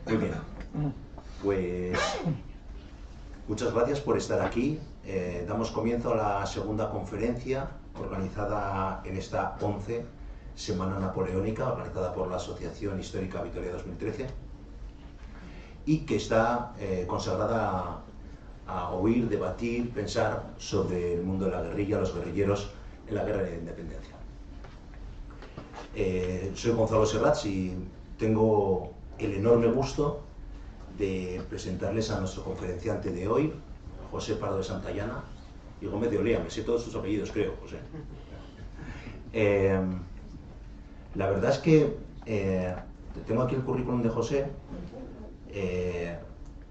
Muy bien, pues muchas gracias por estar aquí. Damos comienzo a la segunda conferencia organizada en esta 11 Semana Napoleónica, organizada por la Asociación Histórica Vitoria 2013, y que está consagrada a oír, debatir, pensar sobre el mundo de la guerrilla, los guerrilleros en la guerra de la independencia. Soy Gonzalo Serrats y tengo el enorme gusto de presentarles a nuestro conferenciante de hoy, José Pardo de Santayana y Gómez de Olea. Me sé todos sus apellidos, creo, José. La verdad es que tengo aquí el currículum de José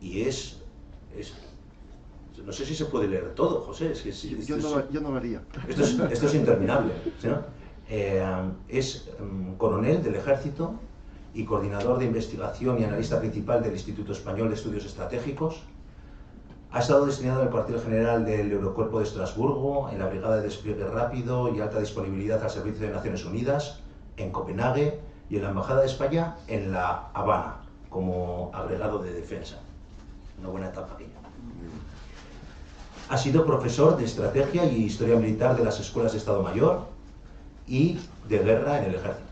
y es no sé si se puede leer todo, José. Yo no lo haría. Esto es interminable, ¿sí, no? Es coronel del Ejército y coordinador de investigación y analista principal del Instituto Español de Estudios Estratégicos. Ha estado destinado en el cuartel general del Eurocuerpo de Estrasburgo, en la Brigada de Despliegue Rápido y Alta Disponibilidad al Servicio de Naciones Unidas, en Copenhague, y en la Embajada de España en La Habana, como agregado de defensa. Una buena etapa aquella. Ha sido profesor de Estrategia y Historia Militar de las Escuelas de Estado Mayor y de Guerra en el Ejército.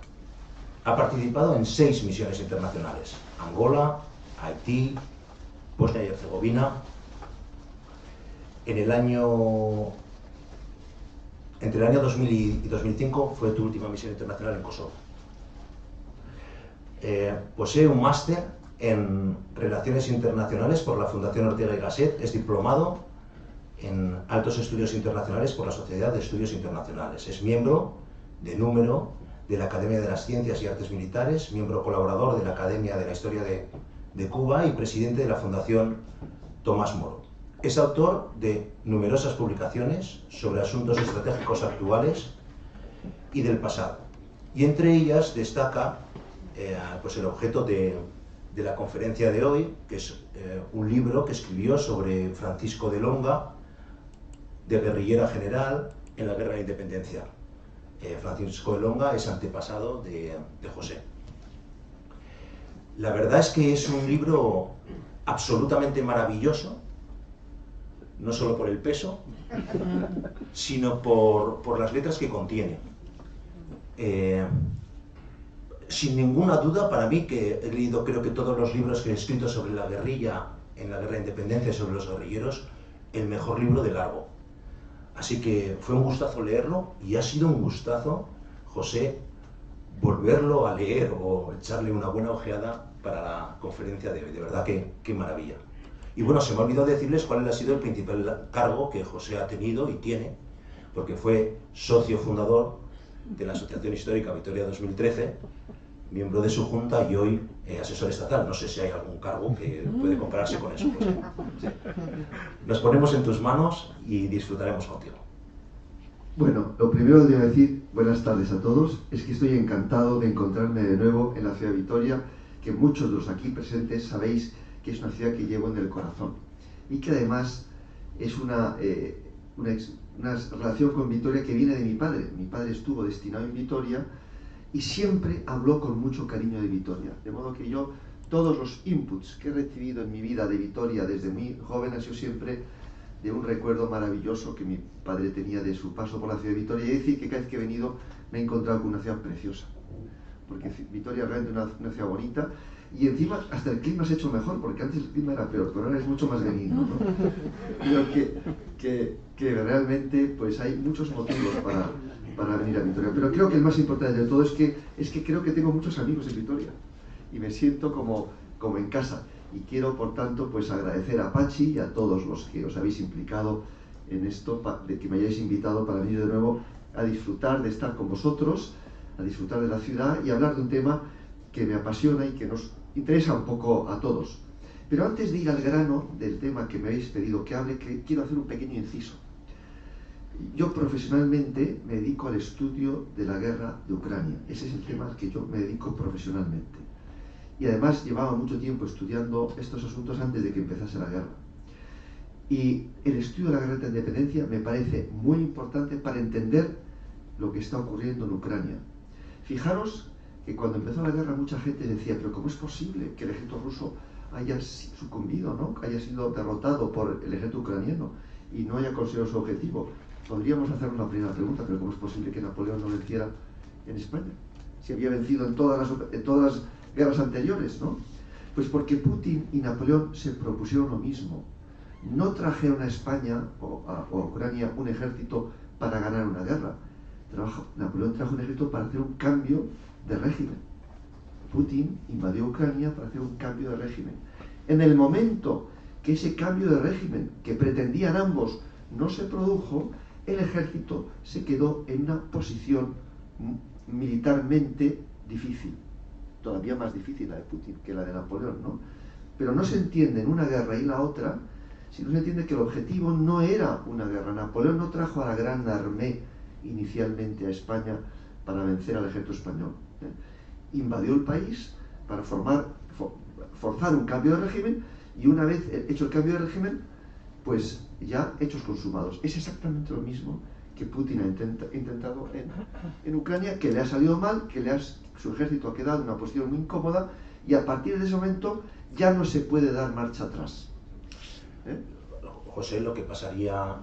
Ha participado en 6 misiones internacionales: Angola, Haití, Bosnia y Herzegovina. Entre el año 2000 y 2005 fue tu última misión internacional en Kosovo. Posee un máster en Relaciones Internacionales por la Fundación Ortega y Gasset. Es diplomado en Altos Estudios Internacionales por la Sociedad de Estudios Internacionales. Es miembro de número de la Academia de las Ciencias y Artes Militares, miembro colaborador de la Academia de la Historia de Cuba y presidente de la Fundación Tomás Moro. Es autor de numerosas publicaciones sobre asuntos estratégicos actuales y del pasado. Y entre ellas destaca pues el objeto de la conferencia de hoy, que es un libro que escribió sobre Francisco de Longa, de guerrillera general en la Guerra de la Independencia. Francisco de Longa es antepasado de José. La verdad es que es un libro absolutamente maravilloso, no solo por el peso, sino por las letras que contiene. Sin ninguna duda, para mí, que he leído creo que todos los libros que he escrito sobre la guerrilla en la Guerra de la Independencia, sobre los guerrilleros, el mejor libro de largo. Así que fue un gustazo leerlo, y ha sido un gustazo, José, volverlo a leer o echarle una buena ojeada para la conferencia de hoy. De verdad que qué maravilla. Y bueno, se me ha olvidado decirles cuál ha sido el principal cargo que José ha tenido y tiene, porque fue socio fundador de la Asociación Histórica Vitoria 2013, miembro de su junta y hoy asesor estatal. No sé si hay algún cargo que puede compararse con eso. Pues, sí. Nos ponemos en tus manos y disfrutaremos contigo. Bueno, lo primero que voy a decir, buenas tardes a todos, es que estoy encantado de encontrarme de nuevo en la ciudad de Vitoria, que muchos de los aquí presentes sabéis que es una ciudad que llevo en el corazón y que además es una relación con Vitoria que viene de mi padre. Mi padre estuvo destinado en Vitoria y siempre habló con mucho cariño de Vitoria, de modo que yo, todos los inputs que he recibido en mi vida de Vitoria desde muy joven, ha sido siempre de un recuerdo maravilloso que mi padre tenía de su paso por la ciudad de Vitoria. Y decir que cada vez que he venido me he encontrado con una ciudad preciosa, porque Vitoria es realmente una ciudad bonita, y encima hasta el clima se ha hecho mejor, porque antes el clima era peor, pero ahora es mucho más benigno, ¿no? Creo que realmente pues hay muchos motivos para venir a Vitoria, pero creo que el más importante de todo es que creo que tengo muchos amigos en Vitoria y me siento como en casa, y quiero por tanto pues agradecer a Pachi y a todos los que os habéis implicado en esto, de que me hayáis invitado para venir de nuevo a disfrutar de estar con vosotros, a disfrutar de la ciudad y hablar de un tema que me apasiona y que nos interesa un poco a todos. Pero antes de ir al grano del tema que me habéis pedido que hable, quiero hacer un pequeño inciso. Yo profesionalmente me dedico al estudio de la guerra de Ucrania. Ese es el tema al que yo me dedico profesionalmente. Y además llevaba mucho tiempo estudiando estos asuntos antes de que empezase la guerra. Y el estudio de la guerra de la independencia me parece muy importante para entender lo que está ocurriendo en Ucrania. Fijaros que cuando empezó la guerra mucha gente decía, pero ¿cómo es posible que el ejército ruso haya sucumbido, ¿no? Haya sido derrotado por el ejército ucraniano y no haya conseguido su objetivo? Podríamos hacer una primera pregunta, pero ¿cómo es posible que Napoleón no venciera en España? Si había vencido en todas las guerras anteriores, ¿no? Pues porque Putin y Napoleón se propusieron lo mismo. No trajeron a España o a Ucrania un ejército para ganar una guerra. Napoleón trajo un ejército para hacer un cambio de régimen. Putin invadió Ucrania para hacer un cambio de régimen. En el momento que ese cambio de régimen que pretendían ambos no se produjo, el ejército se quedó en una posición militarmente difícil, todavía más difícil la de Putin que la de Napoleón, ¿no? Pero no se entiende en una guerra y la otra, si no se entiende que el objetivo no era una guerra. Napoleón no trajo a la Gran Armée inicialmente a España para vencer al ejército español, ¿eh? Invadió el país para forzar un cambio de régimen, y una vez hecho el cambio de régimen, pues ya hechos consumados. Es exactamente lo mismo que Putin ha intentado en Ucrania, que le ha salido mal, su ejército ha quedado en una posición muy incómoda, y a partir de ese momento ya no se puede dar marcha atrás. José, lo que pasaría,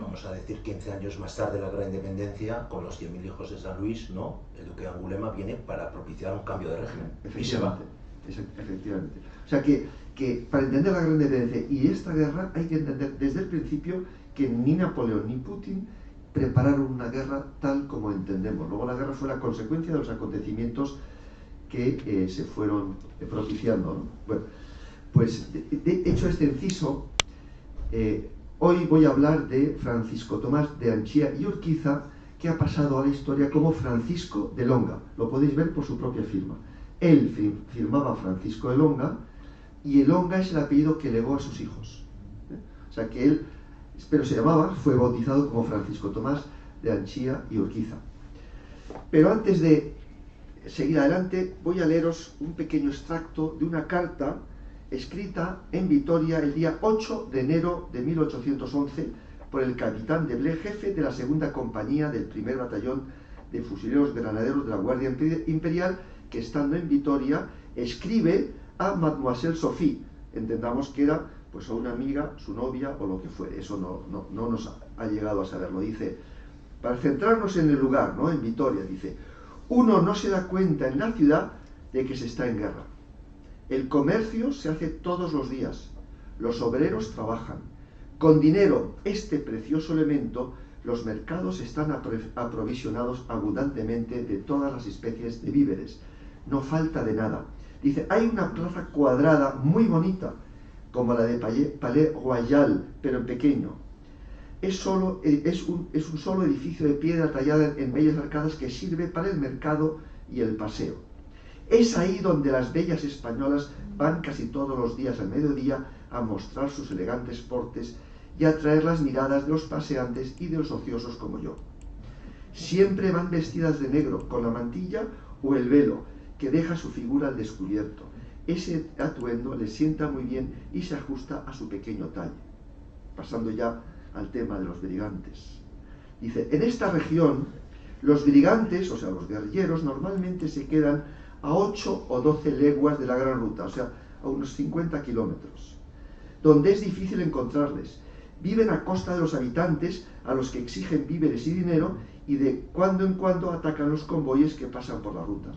vamos a decir, 15 años más tarde, la gran independencia, con los 100.000 hijos de San Luis, ¿no? El duque de Angulema viene para propiciar un cambio de régimen. Y se va. Efectivamente. O sea que para entender la gran independencia y esta guerra hay que entender desde el principio que ni Napoleón ni Putin prepararon una guerra tal como entendemos. Luego la guerra fue la consecuencia de los acontecimientos que se fueron propiciando, ¿no? Bueno, pues hecho este inciso, hoy voy a hablar de Francisco Tomás de Anchía y Urquiza, que ha pasado a la historia como Francisco de Longa. Lo podéis ver por su propia firma. Él firmaba Francisco de Longa, y el Longa es el apellido que legó a sus hijos. O sea que él, pero fue bautizado como Francisco Tomás de Anchía y Urquiza. Pero antes de seguir adelante, voy a leeros un pequeño extracto de una carta escrita en Vitoria el día 8 de enero de 1811 por el capitán de Ble, jefe de la segunda compañía del primer batallón de fusileros granaderos de la Guardia Imperial, que estando en Vitoria escribe a Mademoiselle Sophie. Entendamos que era pues a una amiga, su novia o lo que fuere. Eso no nos ha llegado a saberlo. Dice, para centrarnos en el lugar, ¿no? En Vitoria, dice, uno no se da cuenta en la ciudad de que se está en guerra. El comercio se hace todos los días. Los obreros trabajan. Con dinero, este precioso elemento, los mercados están aprovisionados abundantemente de todas las especies de víveres. No falta de nada. Dice, hay una plaza cuadrada muy bonita, como la de Palais Royal, pero en pequeño. Es un solo edificio de piedra tallada en bellas arcadas que sirve para el mercado y el paseo. Es ahí donde las bellas españolas van casi todos los días al mediodía a mostrar sus elegantes portes y a atraer las miradas de los paseantes y de los ociosos como yo. Siempre van vestidas de negro, con la mantilla o el velo, que deja su figura al descubierto. Ese atuendo le sienta muy bien y se ajusta a su pequeño talle. Pasando ya al tema de los brigantes. Dice, en esta región, los brigantes, o sea, los guerrilleros, normalmente se quedan a 8 o 12 leguas de la gran ruta, o sea, a unos 50 kilómetros, donde es difícil encontrarles. Viven a costa de los habitantes, a los que exigen víveres y dinero, y de cuando en cuando atacan los convoyes que pasan por la ruta.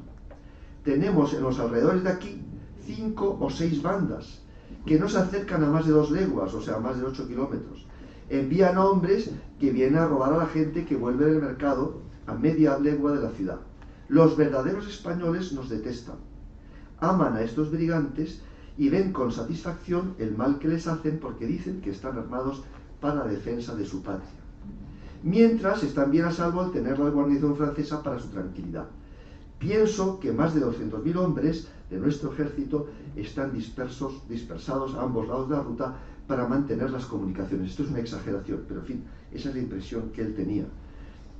Tenemos en los alrededores de aquí 5 o 6 bandas, que no se acercan a más de 2 leguas, o sea, a más de 8 kilómetros. Envían hombres que vienen a robar a la gente que vuelve del mercado a media legua de la ciudad. Los verdaderos españoles nos detestan. Aman a estos brigantes y ven con satisfacción el mal que les hacen porque dicen que están armados para la defensa de su patria. Mientras están bien a salvo al tener la guarnición francesa para su tranquilidad. Pienso que más de 200.000 hombres de nuestro ejército están dispersados a ambos lados de la ruta para mantener las comunicaciones. Esto es una exageración, pero en fin, esa es la impresión que él tenía.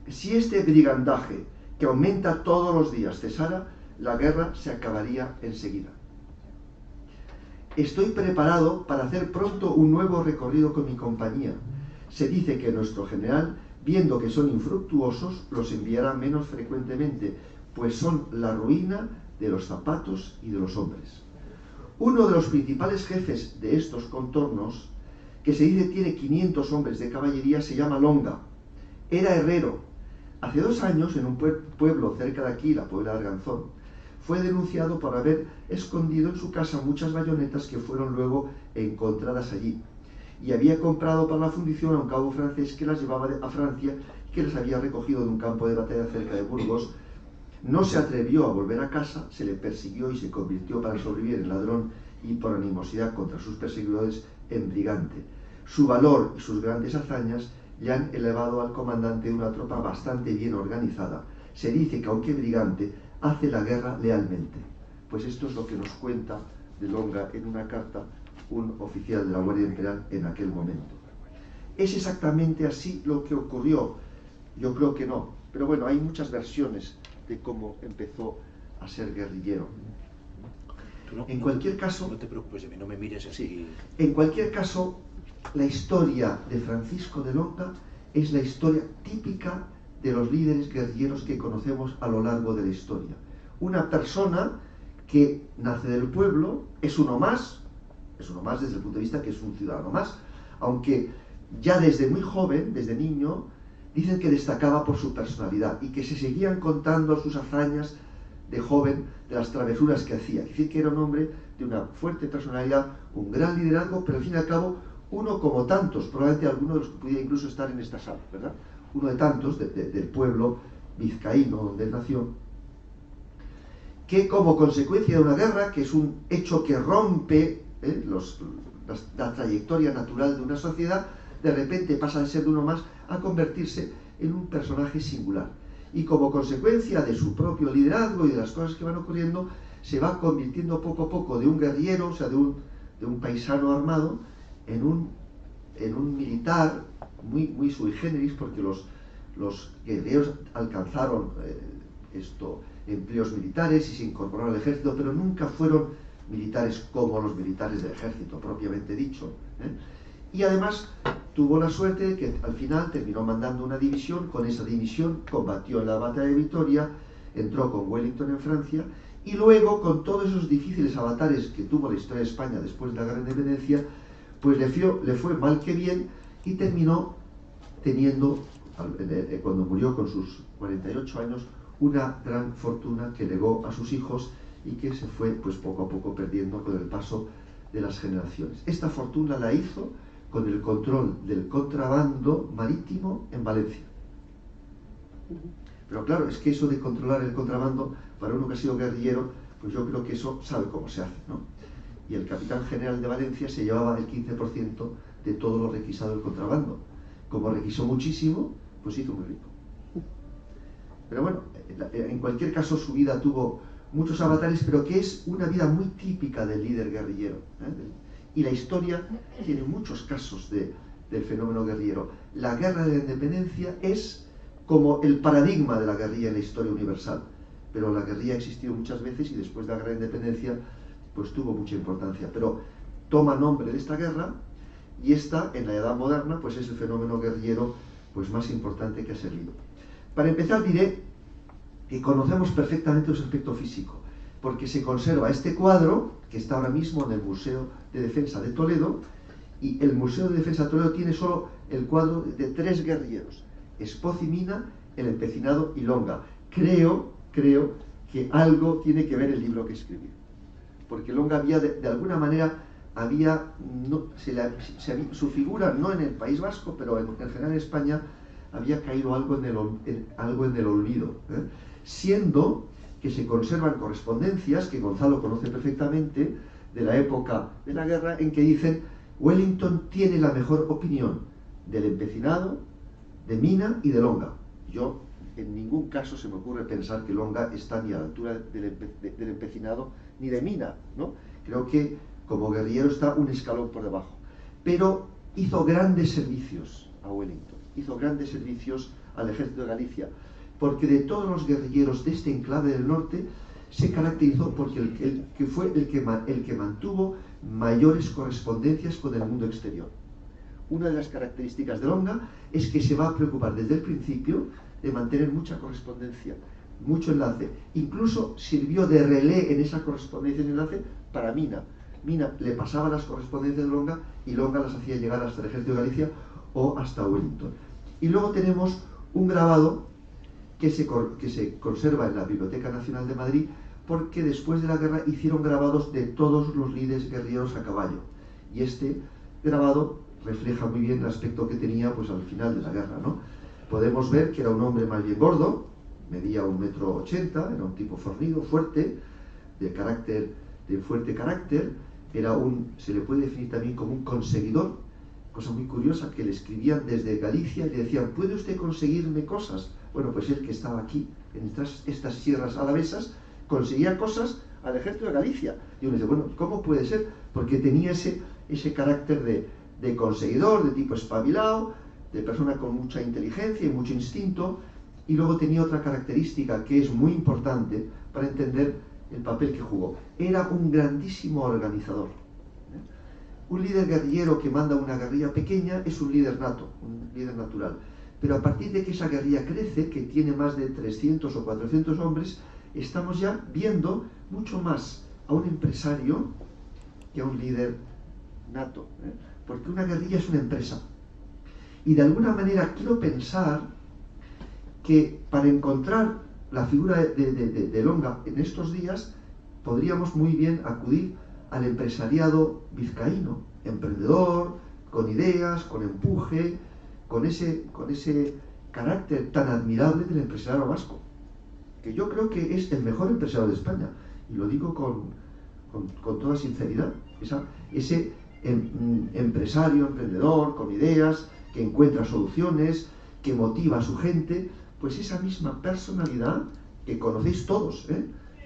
Si este brigandaje, que aumenta todos los días, cesara, la guerra se acabaría enseguida. Estoy preparado para hacer pronto un nuevo recorrido con mi compañía. Se dice que nuestro general, viendo que son infructuosos, los enviará menos frecuentemente, pues son la ruina de los zapatos y de los hombres. Uno de los principales jefes de estos contornos, que se dice tiene 500 hombres de caballería, se llama Longa. Era herrero. Hace 2 años, en un pueblo cerca de aquí, la Puebla de Arganzón, fue denunciado por haber escondido en su casa muchas bayonetas que fueron luego encontradas allí. Y había comprado para la fundición a un cabo francés que las llevaba a Francia y que las había recogido de un campo de batalla cerca de Burgos. No se atrevió a volver a casa, se le persiguió y se convirtió para sobrevivir en ladrón y por animosidad contra sus perseguidores en brigante. Su valor y sus grandes hazañas le han elevado al comandante de una tropa bastante bien organizada. Se dice que aunque brigante, hace la guerra lealmente. Pues esto es lo que nos cuenta de Longa en una carta un oficial de la Guardia Imperial en aquel momento. ¿Es exactamente así lo que ocurrió? Yo creo que no. Pero bueno, hay muchas versiones de cómo empezó a ser guerrillero. En cualquier caso... No te preocupes de mí, no me mires así. En cualquier caso, la historia de Francisco de Longa es la historia típica de los líderes guerrilleros que conocemos a lo largo de la historia. Una persona que nace del pueblo, es uno más desde el punto de vista que es un ciudadano más, aunque ya desde muy joven, desde niño, dicen que destacaba por su personalidad y que se seguían contando sus hazañas de joven, de las travesuras que hacía. Es decir, que era un hombre de una fuerte personalidad, un gran liderazgo, pero al fin y al cabo, uno como tantos, probablemente alguno de los que pudiera incluso estar en esta sala, ¿verdad? Uno de tantos del pueblo vizcaíno donde él nació, que como consecuencia de una guerra, que es un hecho que rompe la trayectoria natural de una sociedad, de repente pasa de ser de uno más a convertirse en un personaje singular. Y como consecuencia de su propio liderazgo y de las cosas que van ocurriendo, se va convirtiendo poco a poco de un guerrillero, o sea, de un paisano armado, en un militar muy sui generis, porque los guerrilleros alcanzaron empleos militares y se incorporaron al ejército, pero nunca fueron militares como los militares del ejército, propiamente dicho. Y además tuvo la suerte de que al final terminó mandando una división. Con esa división combatió en la batalla de Vitoria, entró con Wellington en Francia, y luego, con todos esos difíciles avatares que tuvo la historia de España después de la Guerra de Independencia, pues le fue mal que bien, y terminó teniendo, cuando murió con sus 48 años, una gran fortuna que legó a sus hijos y que se fue pues poco a poco perdiendo con el paso de las generaciones. Esta fortuna la hizo con el control del contrabando marítimo en Valencia. Pero claro, es que eso de controlar el contrabando, para uno que ha sido guerrillero, pues yo creo que eso sabe cómo se hace, ¿no? Y el capitán general de Valencia se llevaba el 15% de todo lo requisado del contrabando. Como requisó muchísimo, pues hizo muy rico. Pero bueno, en cualquier caso su vida tuvo muchos avatares, pero que es una vida muy típica del líder guerrillero, y la historia tiene muchos casos del fenómeno guerrillero. La guerra de la independencia es como el paradigma de la guerrilla en la historia universal, pero la guerrilla ha existido muchas veces y después de la guerra de la independencia pues tuvo mucha importancia, pero toma nombre de esta guerra, y esta en la edad moderna pues es el fenómeno guerrillero pues más importante que ha servido. Para empezar diré que conocemos perfectamente su aspecto físico, porque se conserva este cuadro, que está ahora mismo en el Museo de Defensa de Toledo, y el Museo de Defensa de Toledo tiene solo el cuadro de 3 guerrilleros, Espoz y Mina, el Empecinado y Longa. Creo que algo tiene que ver el libro que escribió, porque Longa había, de alguna manera, su figura, no en el País Vasco, pero en general en España, había caído algo en el olvido, siendo que se conservan correspondencias que Gonzalo conoce perfectamente de la época de la guerra, en que dicen: Wellington tiene la mejor opinión del Empecinado, de Mina y de Longa. Yo en ningún caso se me ocurre pensar que Longa está ni a la altura del Empecinado ni de Mina, ¿no? Creo que como guerrillero está un escalón por debajo, pero hizo grandes servicios a Wellington, hizo grandes servicios al ejército de Galicia, porque de todos los guerrilleros de este enclave del norte se caracterizó porque fue el que mantuvo mayores correspondencias con el mundo exterior. Una de las características de Longa es que se va a preocupar desde el principio de mantener mucha correspondencia mucho enlace. Incluso sirvió de relé en esa correspondencia de enlace para Mina. Mina le pasaba las correspondencias de Longa y Longa las hacía llegar hasta el ejército de Galicia o hasta Wellington. Y luego tenemos un grabado que se conserva en la Biblioteca Nacional de Madrid, porque después de la guerra hicieron grabados de todos los líderes guerrilleros a caballo. Y este grabado refleja muy bien el aspecto que tenía pues al final de la guerra, ¿no? Podemos ver que era un hombre más bien gordo, medía 1,80 m, era un tipo fornido, fuerte, de fuerte carácter, se le puede definir también como un conseguidor, cosa muy curiosa, que le escribían desde Galicia y le decían: ¿puede usted conseguirme cosas? Bueno, pues él, que estaba aquí, en estas sierras alavesas, conseguía cosas al ejército de Galicia. Y uno dice, bueno, ¿cómo puede ser? Porque tenía ese carácter de conseguidor, de tipo espabilado, de persona con mucha inteligencia y mucho instinto. Y luego tenía otra característica que es muy importante para entender el papel que jugó. Era un grandísimo organizador. Un líder guerrillero que manda una guerrilla pequeña es un líder nato, un líder natural. Pero a partir de que esa guerrilla crece, que tiene más de 300 o 400 hombres, estamos ya viendo mucho más a un empresario que a un líder nato, porque una guerrilla es una empresa. Y de alguna manera quiero pensar que para encontrar la figura de Longa en estos días, podríamos muy bien acudir al empresariado vizcaíno, emprendedor, con ideas, con empuje, con ese carácter tan admirable del empresario vasco, que yo creo que es el mejor empresario de España, y lo digo con toda sinceridad. Ese empresario, emprendedor, con ideas, que encuentra soluciones, que motiva a su gente, pues esa misma personalidad que conocéis todos,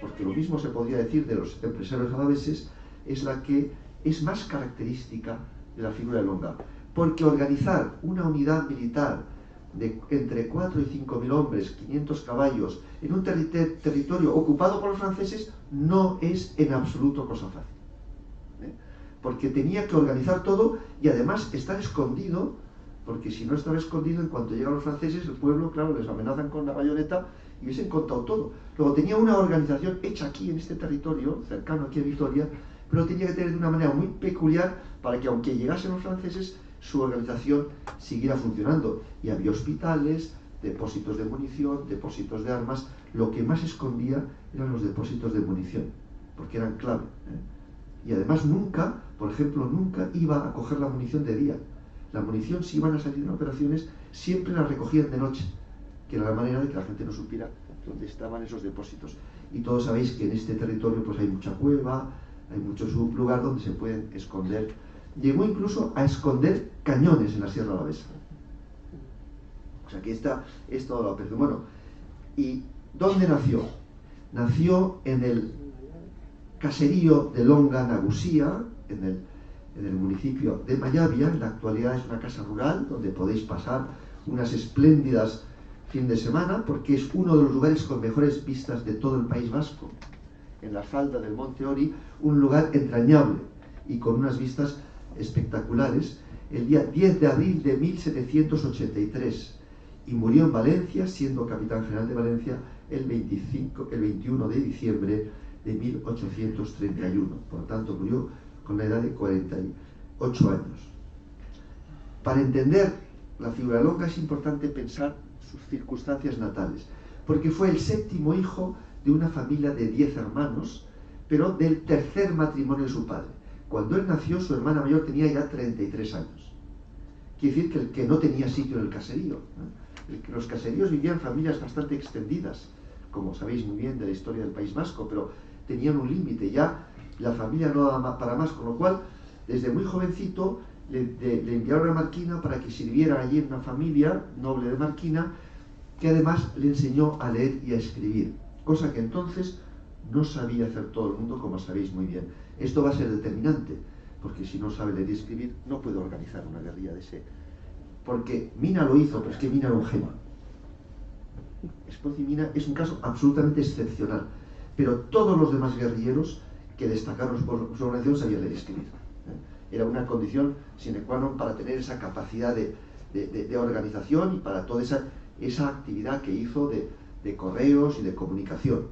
porque lo mismo se podría decir de los empresarios alaveses, es la que es más característica de la figura de Longa. Porque organizar una unidad militar de entre 4 y 5.000 hombres, 500 caballos, en un territorio ocupado por los franceses, no es en absoluto cosa fácil. Porque tenía que organizar todo y además estar escondido, porque si no estaba escondido, en cuanto llegan los franceses, el pueblo, claro, les amenazan con la bayoneta y hubiesen contado todo. Luego tenía una organización hecha aquí en este territorio, cercano aquí a Vitoria, pero tenía que tener de una manera muy peculiar para que, aunque llegasen los franceses, su organización siguiera funcionando. Y había hospitales, depósitos de munición, depósitos de armas. Lo que más escondía eran los depósitos de munición, porque eran clave. Y además nunca, por ejemplo, nunca iba a coger la munición de día. La munición, si iban a salir en operaciones, siempre la recogían de noche, que era la manera de que la gente no supiera dónde estaban esos depósitos. Y todos sabéis que en este territorio pues hay mucha cueva, hay mucho lugar donde se pueden esconder. Llegó incluso a esconder cañones en la Sierra Alavesa. O sea que esta es toda la operación. Bueno, ¿y dónde nació? Nació en el caserío de Longa Nagusía, en el municipio de Mayavia. En la actualidad es una casa rural donde podéis pasar unas espléndidas fin de semana, porque es uno de los lugares con mejores vistas de todo el País Vasco, en la falda del Monte Ori, un lugar entrañable y con unas vistas espectaculares. El día 10 de abril de 1783, y murió en Valencia, siendo capitán general de Valencia, el 21 de diciembre de 1831. Por lo tanto, murió con la edad de 48 años. Para entender la figura de Longa es importante pensar sus circunstancias natales, porque fue el 7º hijo de una familia de 10 hermanos, pero del tercer matrimonio de su padre. Cuando él nació, su hermana mayor tenía ya 33 años. Quiere decir que no tenía sitio en el caserío. Los caseríos vivían familias bastante extendidas, como sabéis muy bien de la historia del País Vasco, pero tenían un límite. Ya la familia no daba para más, con lo cual, desde muy jovencito, le enviaron a Marquina para que sirviera allí en una familia noble de Marquina, que además le enseñó a leer y a escribir, cosa que entonces no sabía hacer todo el mundo, como sabéis muy bien. Esto va a ser determinante, porque si no sabe leer y escribir, no puede organizar una guerrilla de ese. Porque Mina lo hizo, pero es que Mina era un genio. Espoz y Mina es un caso absolutamente excepcional, pero todos los demás guerrilleros que destacaron por su organización sabían leer y escribir. Era una condición sine qua non para tener esa capacidad de organización y para toda esa actividad que hizo de de correos y de comunicación.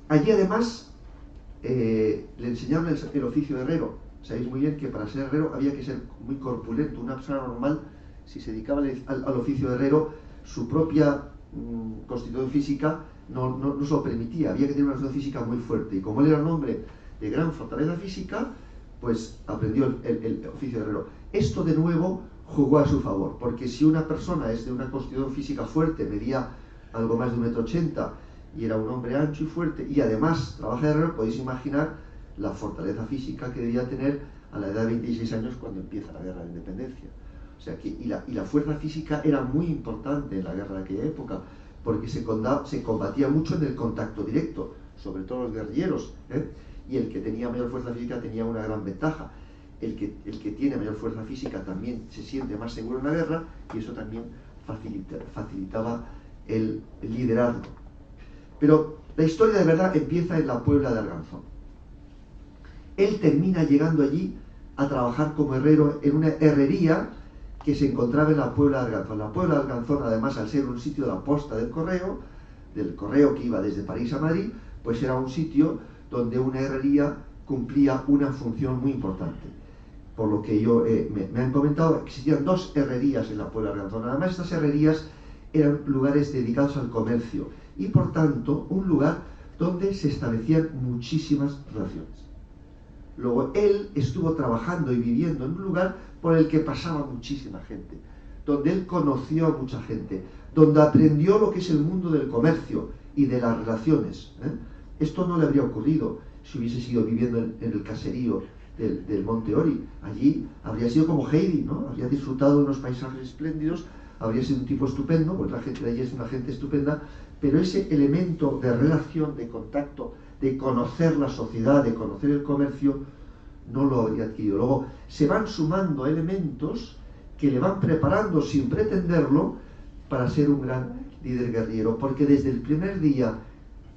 Allí además le enseñaron el oficio de herrero. Sabéis muy bien que para ser herrero había que ser muy corpulento. Una persona normal, si se dedicaba al oficio de herrero, su propia constitución física no se lo permitía. Había que tener una constitución física muy fuerte. Y como él era un hombre de gran fortaleza física, pues aprendió el oficio de herrero. Esto de nuevo jugó a su favor, porque si una persona es de una constitución física fuerte, medía algo más de 1,80 m y era un hombre ancho y fuerte, y además trabaja de herrero, podéis imaginar la fortaleza física que debía tener a la edad de 26 años cuando empieza la guerra de independencia. O sea que, y la fuerza física era muy importante en la guerra de aquella época, porque se combatía mucho en el contacto directo, sobre todo los guerrilleros, y el que tenía mayor fuerza física tenía una gran ventaja. El que tiene mayor fuerza física también se siente más seguro en la guerra, y eso también facilitaba el liderazgo. Pero la historia de verdad empieza en la Puebla de Arganzón. Él termina llegando allí a trabajar como herrero en una herrería que se encontraba en la Puebla de Arganzón. La Puebla de Arganzón, además, al ser un sitio de la posta del correo que iba desde París a Madrid, pues era un sitio donde una herrería cumplía una función muy importante. Por lo que me han comentado, existían 2 herrerías en la Puebla de Arganzón. Además, estas herrerías eran lugares dedicados al comercio y, por tanto, un lugar donde se establecían muchísimas relaciones. Luego, él estuvo trabajando y viviendo en un lugar por el que pasaba muchísima gente, donde él conoció a mucha gente, donde aprendió lo que es el mundo del comercio y de las relaciones. Esto no le habría ocurrido si hubiese sido viviendo en el caserío del Monte Ori. Allí habría sido como Heidi, ¿no? Habría disfrutado de unos paisajes espléndidos, habría sido un tipo estupendo, pues la gente de allí es una gente estupenda, pero ese elemento de relación, de contacto, de conocer la sociedad, de conocer el comercio, no lo habría adquirido. Luego se van sumando elementos que le van preparando sin pretenderlo para ser un gran líder guerrillero, porque desde el primer día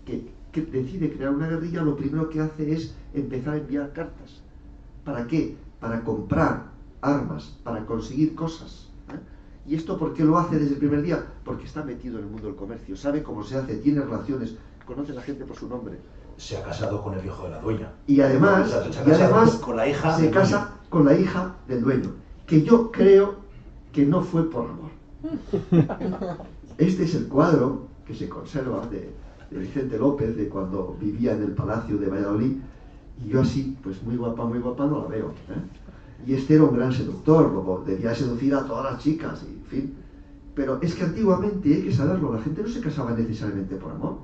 que decide crear una guerrilla, lo primero que hace es empezar a enviar cartas. ¿Para qué? Para comprar armas, para conseguir cosas. ¿Y esto por qué lo hace desde el primer día? Porque está metido en el mundo del comercio, sabe cómo se hace, tiene relaciones, conoce a la gente por su nombre. Se ha casado con el hijo de la dueña. Y además, con la hija se casa con la hija del dueño, que yo creo que no fue por amor. Este es el cuadro que se conserva de Vicente López, de cuando vivía en el Palacio de Valladolid, y yo así, pues muy guapa no la veo. Y este era un gran seductor, luego debía seducir a todas las chicas, y en fin. Pero es que antiguamente, hay que saberlo, la gente no se casaba necesariamente por amor.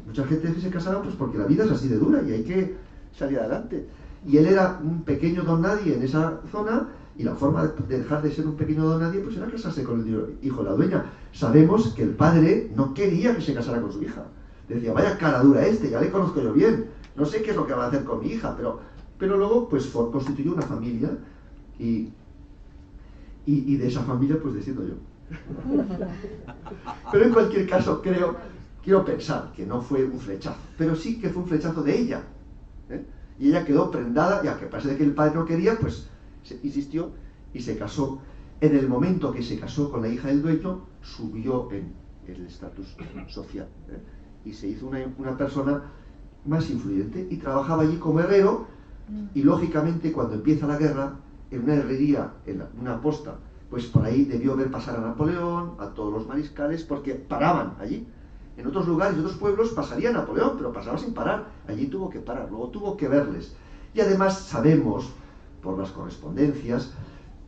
Mucha gente que se casaba pues porque la vida es así de dura y hay que salir adelante. Y él era un pequeño don nadie en esa zona, y la forma de dejar de ser un pequeño don nadie pues era casarse con el hijo de la dueña. Sabemos que el padre no quería que se casara con su hija. Decía, vaya cara dura ya le conozco yo bien, no sé qué es lo que va a hacer con mi hija, pero luego pues constituyó una familia y de esa familia pues desciendo yo. Pero en cualquier caso quiero pensar que no fue un flechazo, pero sí que fue un flechazo de ella. Y ella quedó prendada, y a que parece que el padre no quería, pues insistió y se casó. En el momento que se casó con la hija del dueño, subió en el estatus social, y se hizo una persona más influyente, y trabajaba allí como herrero, y lógicamente cuando empieza la guerra, en una herrería, en una posta, pues por ahí debió ver pasar a Napoleón, a todos los mariscales, porque paraban allí. En otros lugares, en otros pueblos, pasaría Napoleón, pero pasaba sin parar. Allí tuvo que parar, luego tuvo que verles. Y además sabemos, por las correspondencias,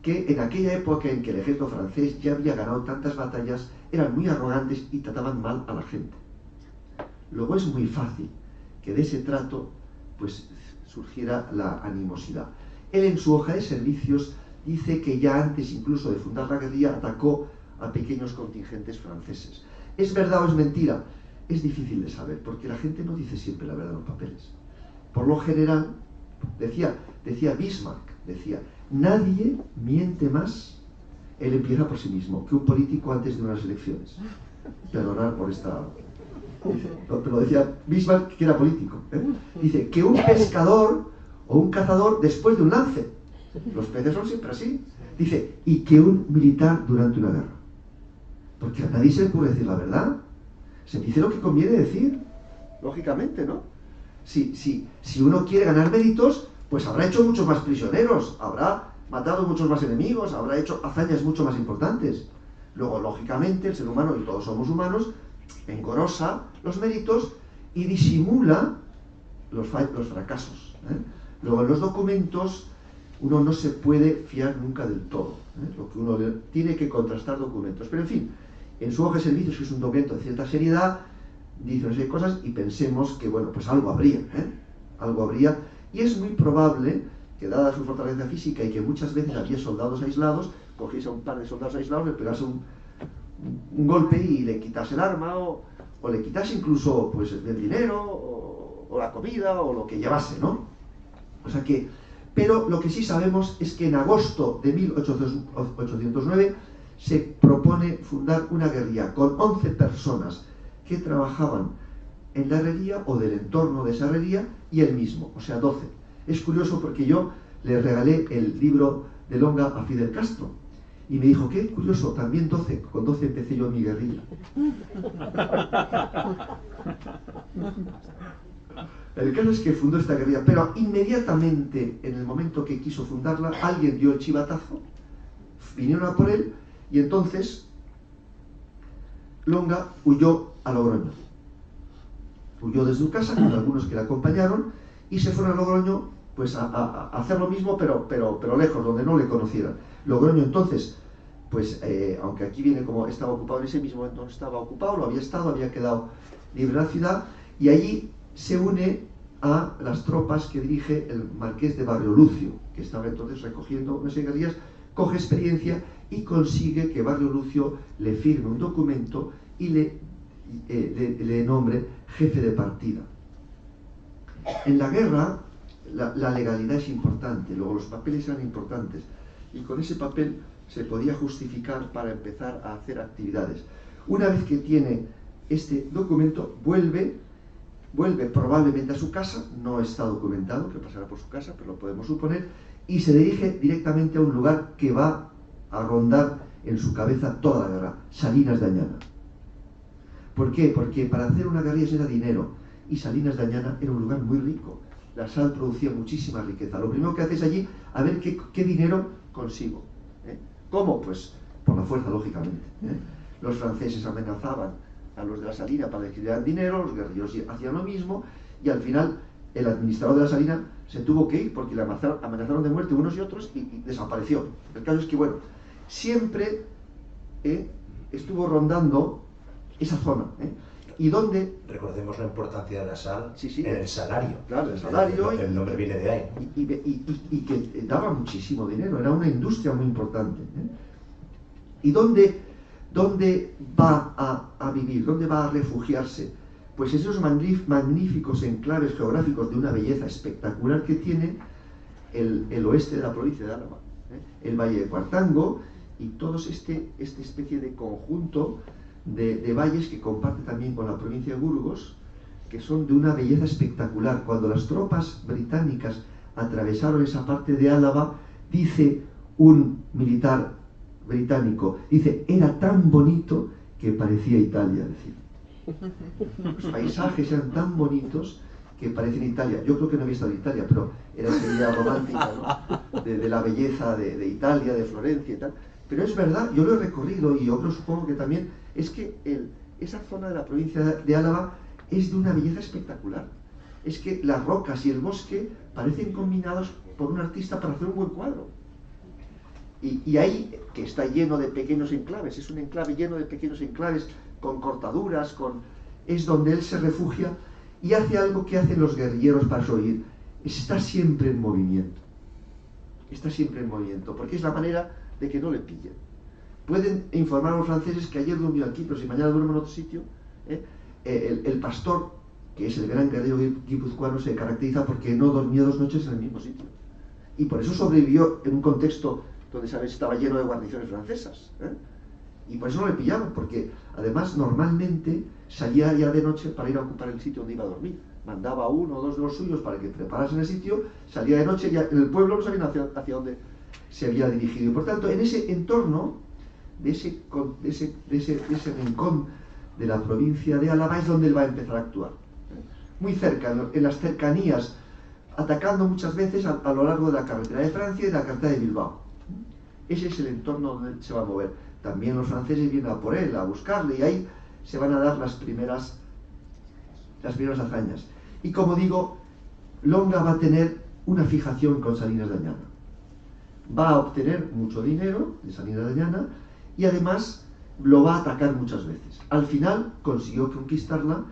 que en aquella época en que el ejército francés ya había ganado tantas batallas, eran muy arrogantes y trataban mal a la gente. Luego es muy fácil que de ese trato pues surgiera la animosidad. Él en su hoja de servicios dice que ya antes incluso de fundar la guerrilla atacó a pequeños contingentes franceses. ¿Es verdad o es mentira? Es difícil de saber, porque la gente no dice siempre la verdad en los papeles. Por lo general, decía Bismarck, nadie miente más, él empieza por sí mismo, que un político antes de unas elecciones. Perdonad por esta... Pero decía Bismarck, que era político. Dice, que un pescador o un cazador después de un lance. Los peces son siempre así. Dice, y que un militar durante una guerra. Porque a nadie se le ocurre decir la verdad. Se dice lo que conviene decir, lógicamente, ¿no? Si uno quiere ganar méritos, pues habrá hecho muchos más prisioneros, habrá matado muchos más enemigos, habrá hecho hazañas mucho más importantes. Luego, lógicamente, el ser humano, y todos somos humanos, engorosa los méritos y disimula los fracasos, ¿eh? Luego, en los documentos, uno no se puede fiar nunca del todo, ¿eh? Lo que uno tiene que contrastar documentos. Pero, en fin, en su hoja de servicios, que es un documento de cierta seriedad, dice una serie de cosas y pensemos que, bueno, pues algo habría, ¿eh? Algo habría. Y es muy probable que, dada su fortaleza física y que muchas veces había soldados aislados, cogiese a un par de soldados aislados, le pegase un golpe y le quitase el arma, o le quitase incluso pues el dinero, o la comida, o lo que llevase, ¿no? O sea que, pero lo que sí sabemos es que en agosto de 1809 se propone fundar una guerrilla con 11 personas que trabajaban en la herrería o del entorno de esa herrería y él mismo, o sea, 12. Es curioso porque yo le regalé el libro de Longa a Fidel Castro y me dijo, qué curioso, también 12, con 12 empecé yo mi guerrilla. El caso es que fundó esta guerrilla, pero inmediatamente, en el momento que quiso fundarla, alguien dio el chivatazo, vinieron a por él, y entonces Longa huyó a Logroño. Huyó desde su casa con algunos que le acompañaron y se fueron a Logroño pues a hacer lo mismo, pero lejos, donde no le conocieran. Logroño entonces, pues aunque aquí viene como estaba ocupado, en ese mismo momento no estaba ocupado, lo había estado, había quedado libre la ciudad, y allí se une a las tropas que dirige el marqués de Barriolucio, que estaba entonces recogiendo unas guerrillas, coge experiencia y consigue que Barriolucio le firme un documento y le nombre jefe de partida. En la guerra la legalidad es importante, luego los papeles eran importantes, y con ese papel se podía justificar para empezar a hacer actividades. Una vez que tiene este documento, vuelve probablemente a su casa, no está documentado que pasará por su casa, pero lo podemos suponer, y se dirige directamente a un lugar que va a rondar en su cabeza toda la guerra, Salinas de Añana. ¿Por qué? Porque para hacer una guerrilla se da dinero, y Salinas de Añana era un lugar muy rico. La sal producía muchísima riqueza. Lo primero que haces allí, a ver qué dinero consigo. ¿Cómo? Pues por la fuerza, lógicamente. Los franceses amenazaban a los de la salina para que le dieran dinero, los guerrilleros hacían lo mismo, y al final el administrador de la salina se tuvo que ir porque le amenazaron de muerte unos y otros y desapareció. El caso es que, bueno, siempre estuvo rondando esa zona. ¿Y dónde? Recordemos la importancia de la sal sí, en el salario. Claro, el salario. El nombre viene de ahí, ¿no? Y que daba muchísimo dinero, era una industria muy importante. ¿Y dónde va a vivir? ¿Dónde va a refugiarse? Pues esos magníficos enclaves geográficos de una belleza espectacular que tiene el oeste de la provincia de Álava, el Valle de Cuartango y todos esta especie de conjunto de valles que comparte también con la provincia de Burgos, que son de una belleza espectacular. Cuando las tropas británicas atravesaron esa parte de Álava, dice un militar británico, dice, era tan bonito que parecía Italia, decir. Los paisajes eran tan bonitos que parecen Italia. Yo creo que no había estado en Italia, pero era esa idea romántica, ¿no? de la belleza de Italia, de Florencia y tal. Pero es verdad, yo lo he recorrido y yo creo, supongo que también, es que esa zona de la provincia de Álava es de una belleza espectacular. Es que las rocas y el bosque parecen combinados por un artista para hacer un buen cuadro. Y ahí, que está lleno de pequeños enclaves, es un enclave lleno de pequeños enclaves con cortaduras, es donde él se refugia y hace algo que hacen los guerrilleros para sobrevivir. Está siempre en movimiento. Está siempre en movimiento, porque es la manera de que no le pillen. Pueden informar a los franceses que ayer durmió aquí, pero si mañana duerme en otro sitio. El pastor, que es el gran guerrero guipuzcoano, se caracteriza porque no dormía 2 noches en el mismo sitio. Y por eso sobrevivió en un contexto donde, ¿sabes?, estaba lleno de guarniciones francesas. Y por eso no le pillaban, porque además normalmente salía ya de noche para ir a ocupar el sitio donde iba a dormir. Mandaba a 1 o 2 de los suyos para que preparasen el sitio, salía de noche, ya en el pueblo no sabían hacia dónde se había dirigido. Y por tanto, en ese entorno de ese rincón de la provincia de Álava es donde él va a empezar a actuar. Muy cerca, en las cercanías, atacando muchas veces a lo largo de la carretera de Francia y de la carretera de Bilbao. Ese es el entorno donde él se va a mover. También los franceses vienen a por él, a buscarle, y ahí se van a dar las primeras hazañas. Y como digo, Longa va a tener una fijación con Salinas de Añana. Va a obtener mucho dinero de Salinas de Añana y además lo va a atacar muchas veces. Al final consiguió conquistarla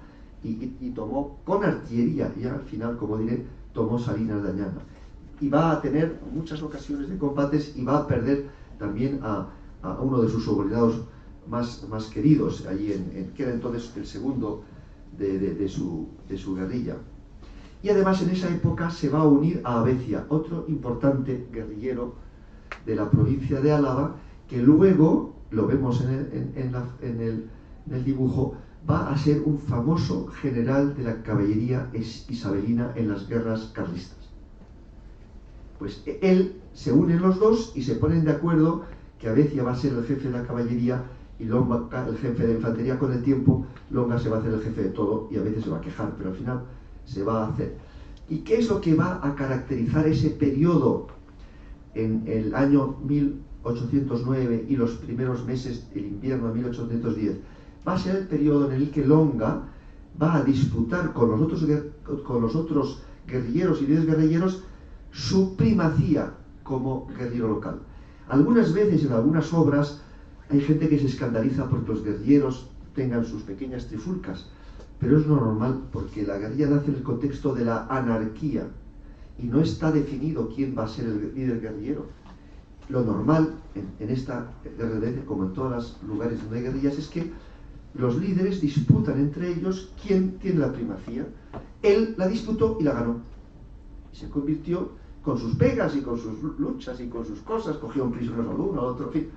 y tomó con artillería, y al final, como diré, tomó Salinas de Añana. Y va a tener muchas ocasiones de combates y va a perder también a uno de sus subordinados más queridos, allí que era entonces el segundo de su guerrilla. Y además en esa época se va a unir a Abecia, otro importante guerrillero de la provincia de Álava, que luego, lo vemos en el dibujo, va a ser un famoso general de la caballería isabelina en las guerras carlistas. Pues él se unen los dos y se ponen de acuerdo que Abecia va a ser el jefe de la caballería y Longa el jefe de infantería. Con el tiempo Longa se va a hacer el jefe de todo y a veces se va a quejar, pero al final se va a hacer. ¿Y qué es lo que va a caracterizar ese periodo en el año 1809 y los primeros meses del invierno de 1810? Va a ser el periodo en el que Longa va a disputar con los otros guerrilleros y líderes guerrilleros su primacía como guerrillero local. Algunas veces en algunas obras hay gente que se escandaliza porque los guerrilleros tengan sus pequeñas trifulcas, pero es lo normal porque la guerrilla nace en el contexto de la anarquía y no está definido quién va a ser el líder guerrillero. Lo normal en esta guerrilla, como en todos los lugares donde hay guerrillas, es que los líderes disputan entre ellos quién tiene la primacía. Él la disputó y la ganó. Y se convirtió, con sus pegas y con sus luchas y con sus cosas, cogió un prisionero al uno, al otro, en fin.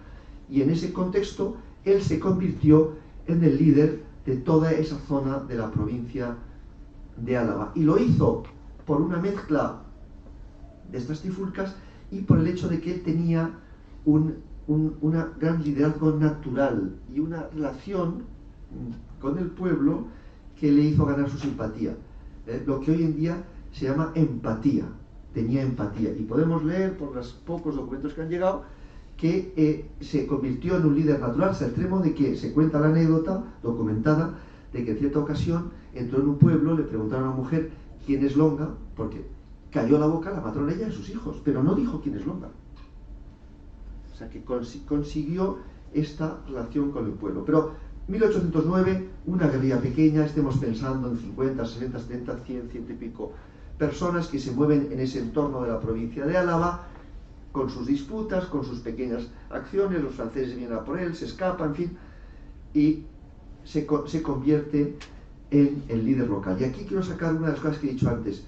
Y en ese contexto, él se convirtió en el líder de toda esa zona de la provincia de Álava. Y lo hizo por una mezcla de estas trifulcas y por el hecho de que él tenía un gran liderazgo natural y una relación con el pueblo que le hizo ganar su simpatía. Lo que hoy en día se llama empatía. Tenía empatía. Y podemos leer por los pocos documentos que han llegado que se convirtió en un líder natural, hasta el extremo de que se cuenta la anécdota documentada de que en cierta ocasión entró en un pueblo, le preguntaron a una mujer quién es Longa, porque cayó la boca la matrona ella y sus hijos, pero no dijo quién es Longa. O sea que consiguió esta relación con el pueblo. Pero 1809, una guerrilla pequeña, estemos pensando en 50, 60, 70, 100, 100 y pico personas que se mueven en ese entorno de la provincia de Álava, con sus disputas, con sus pequeñas acciones, los franceses vienen a por él, se escapa, en fin, y se convierte en el líder local. Y aquí quiero sacar una de las cosas que he dicho antes,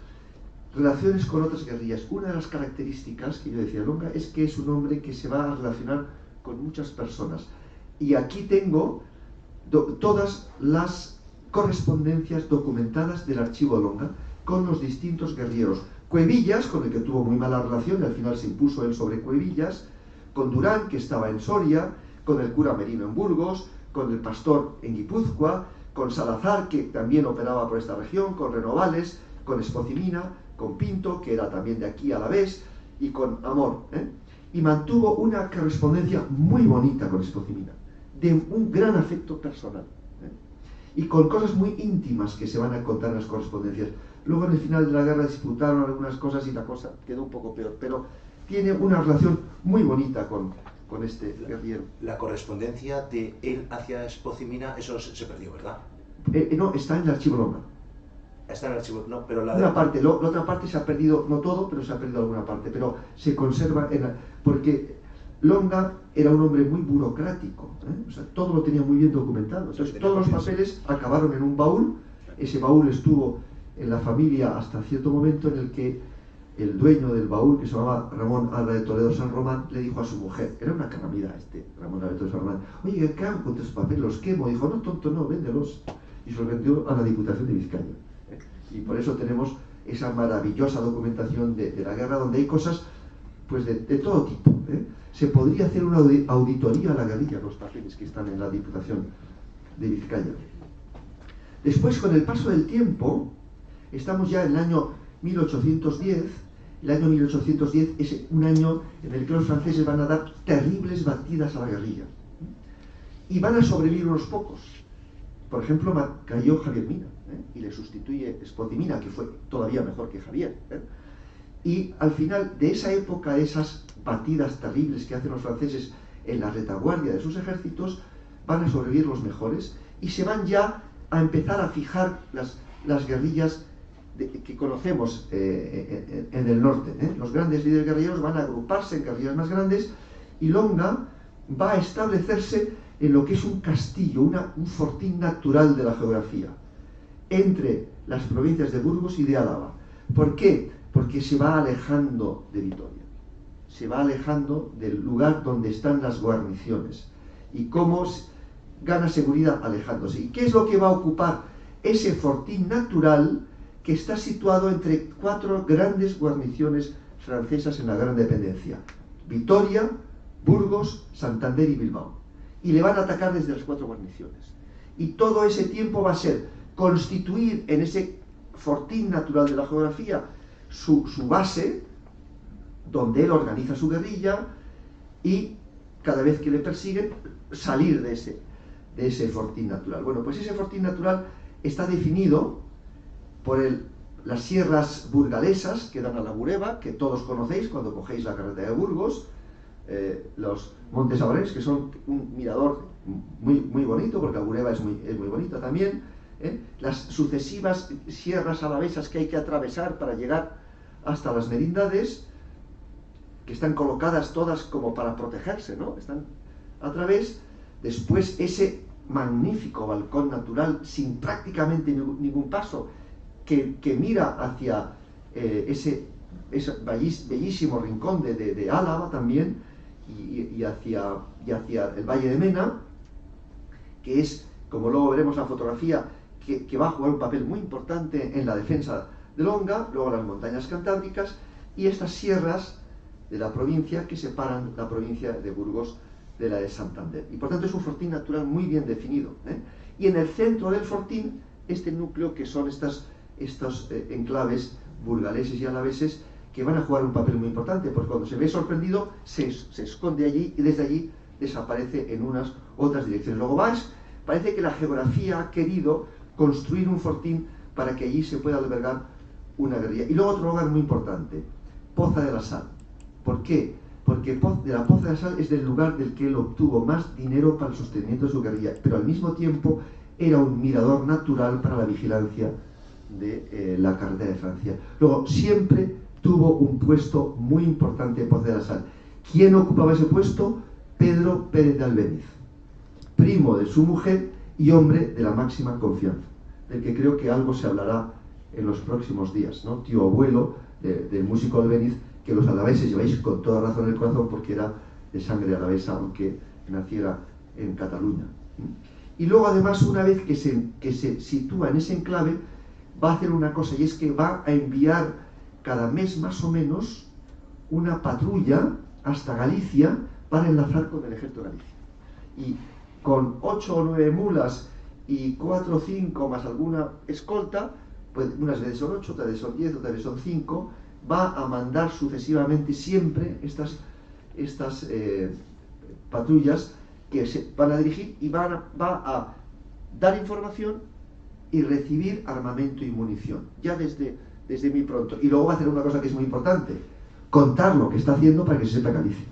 relaciones con otras guerrillas. Una de las características que yo decía Longa es que es un hombre que se va a relacionar con muchas personas. Y aquí tengo todas las correspondencias documentadas del archivo de Longa con los distintos guerrilleros. Cuevillas, con el que tuvo muy mala relación y al final se impuso él sobre Cuevillas, con Durán, que estaba en Soria, con el cura Merino en Burgos, con el pastor en Guipúzcoa, con Salazar, que también operaba por esta región, con Renovales, con Espocimina, con Pinto, que era también de aquí a la vez, y con Amor. Y mantuvo una correspondencia muy bonita con Espocimina, de un gran afecto personal, y con cosas muy íntimas que se van a contar en las correspondencias. Luego en el final de la guerra disputaron algunas cosas y la cosa quedó un poco peor, pero tiene una relación muy bonita con este guerrillero. La correspondencia de él hacia Espocimina, eso se perdió, ¿verdad? No, está en el archivo Longa. Está en el archivo, no, pero la otra parte se ha perdido, no todo, pero se ha perdido alguna parte, pero se conserva porque Longa era un hombre muy burocrático, o sea, todo lo tenía muy bien documentado. Entonces, todos los papeles acabaron en un baúl. Ese baúl estuvo en la familia hasta cierto momento en el que el dueño del baúl, que se llamaba Ramón Alba de Toledo San Román, le dijo a su mujer, era una calamidad Ramón Alba de Toledo San Román, oye, ¿qué hago con tus papeles? ¿Los quemo? Dijo, no, tonto, no, véndelos. Y se los vendió a la Diputación de Vizcaya. Y por eso tenemos esa maravillosa documentación de la guerra, donde hay cosas pues de todo tipo, ¿eh? Se podría hacer una auditoría a la guerrilla, los papeles que están en la Diputación de Vizcaya. Después, con el paso del tiempo, estamos ya en el año 1810. El año 1810 es un año en el que los franceses van a dar terribles batidas a la guerrilla. Y van a sobrevivir unos pocos. Por ejemplo, cayó Javier Mina, y le sustituye Spotimina, que fue todavía mejor que Javier. Y al final de esa época, esas batidas terribles que hacen los franceses en la retaguardia de sus ejércitos, van a sobrevivir los mejores y se van ya a empezar a fijar las guerrillas que conocemos en el norte. Los grandes líderes guerrilleros van a agruparse en guerrillas más grandes y Longa va a establecerse en lo que es un castillo, un fortín natural de la geografía, entre las provincias de Burgos y de Álava. ¿Por qué? Porque se va alejando de Vitoria, se va alejando del lugar donde están las guarniciones. ¿Y cómo gana seguridad? Alejándose. ¿Y qué es lo que va a ocupar ese fortín natural que está situado entre 4 grandes guarniciones francesas en la Gran Dependencia? Vitoria, Burgos, Santander y Bilbao. Y le van a atacar desde las 4 guarniciones. Y todo ese tiempo va a ser constituir en ese fortín natural de la geografía su base, donde él organiza su guerrilla, y cada vez que le persiguen, salir de ese fortín natural. Bueno, pues ese fortín natural está definido por las sierras burgalesas que dan a la Bureba, que todos conocéis cuando cogéis la carretera de Burgos, los Montes Abrés, que son un mirador muy, muy bonito, porque la Bureba es muy bonita también, las sucesivas sierras alavesas que hay que atravesar para llegar hasta las merindades, que están colocadas todas como para protegerse, ¿no? Están a través. Después ese magnífico balcón natural sin prácticamente ningún paso que mira hacia ese bellísimo rincón de Álava también y hacia el Valle de Mena, que es, como luego veremos la fotografía, que va a jugar un papel muy importante en la defensa de Longa, luego las montañas cantábricas y estas sierras de la provincia que separan la provincia de Burgos de la de Santander. Y por tanto es un fortín natural muy bien definido. Y en el centro del fortín, este núcleo que son estos enclaves burgaleses y alaveses que van a jugar un papel muy importante, porque cuando se ve sorprendido se esconde allí y desde allí desaparece en unas otras direcciones. Luego parece que la geografía ha querido construir un fortín para que allí se pueda albergar una guerrilla. Y luego otro lugar muy importante, Poza de la Sal. ¿Por qué? Porque de la Poza de la Sal es del lugar del que él obtuvo más dinero para el sostenimiento de su guerrilla, pero al mismo tiempo era un mirador natural para la vigilancia de la carretera de Francia. Luego, siempre tuvo un puesto muy importante en Poza de la Sal. ¿Quién ocupaba ese puesto? Pedro Pérez de Albéniz, primo de su mujer y hombre de la máxima confianza, del que creo que algo se hablará en los próximos días, ¿no? Tío abuelo del músico Albéniz, que los alaveses lleváis con toda razón en el corazón porque era de sangre alavesa, aunque naciera en Cataluña. Y luego además, una vez que se sitúa en ese enclave, va a hacer una cosa, y es que va a enviar cada mes más o menos una patrulla hasta Galicia para enlazar con el ejército de Galicia. Y con 8 o 9 mulas y 4 o 5 más alguna escolta, pues unas veces son 8, otras veces son 10, otras veces son 5, va a mandar sucesivamente siempre estas patrullas que se van a dirigir y va a dar información y recibir armamento y munición, ya desde muy pronto. Y luego va a hacer una cosa que es muy importante, contar lo que está haciendo para que se sepa Galicia.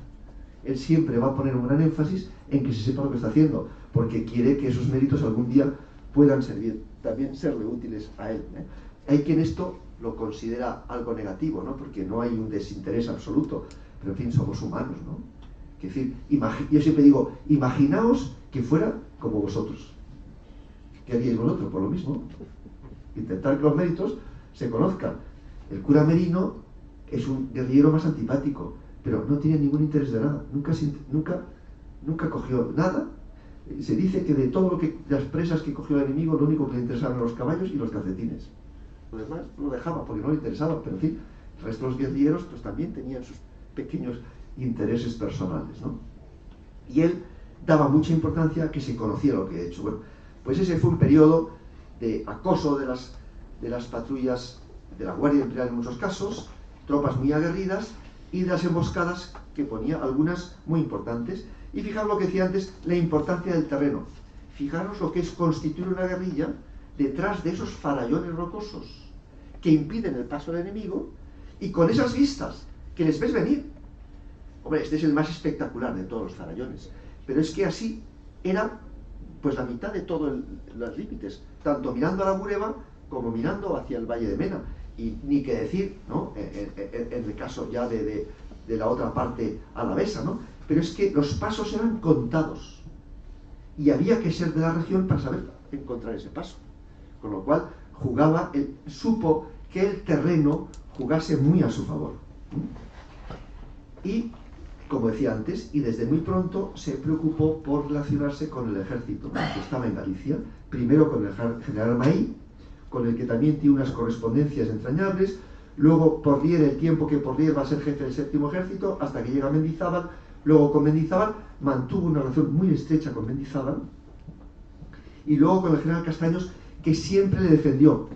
Él siempre va a poner un gran énfasis en que se sepa lo que está haciendo, porque quiere que esos méritos algún día puedan también serle útiles a él. Hay quien esto lo considera algo negativo, ¿no? Porque no hay un desinterés absoluto, pero en fin, somos humanos, ¿no? Es decir, yo siempre digo, imaginaos que fuera como vosotros. ¿Qué haríais vosotros? Por lo mismo. Intentar que los méritos se conozcan. El cura Merino es un guerrillero más antipático, pero no tiene ningún interés de nada. Nunca cogió nada. Se dice que de las presas que cogió el enemigo, lo único que le interesaban eran los caballos y los calcetines. Lo demás lo dejaba porque no le interesaba, pero en fin, el resto de los guerrilleros pues también tenían sus pequeños intereses personales, ¿no? Y él daba mucha importancia a que se conociera lo que he hecho. Bueno, pues ese fue un periodo de acoso de las patrullas de la Guardia Imperial en muchos casos, tropas muy aguerridas, y de las emboscadas que ponía, algunas muy importantes. Y fijaros lo que decía antes, la importancia del terreno. Fijaros lo que es constituir una guerrilla detrás de esos farallones rocosos que impiden el paso del enemigo, y con esas vistas que les ves venir. Hombre, este es el más espectacular de todos los farallones, pero es que así era pues la mitad de todos los límites, tanto mirando a la Bureba como mirando hacia el Valle de Mena. Y ni que decir, ¿no?, en el caso ya de la otra parte alavesa, ¿no? Pero es que los pasos eran contados y había que ser de la región para saber encontrar ese paso, con lo cual supo que el terreno jugase muy a su favor. Y, como decía antes, y desde muy pronto se preocupó por relacionarse con el ejército que estaba en Galicia, primero con el general Maí, con el que también tiene unas correspondencias entrañables, luego Porlier, el tiempo que Porlier va a ser jefe del séptimo ejército, hasta que llega a Mendizábal, luego con Mendizábal mantuvo una relación muy estrecha con Mendizábal, y luego con el general Castaños, que siempre le defendió,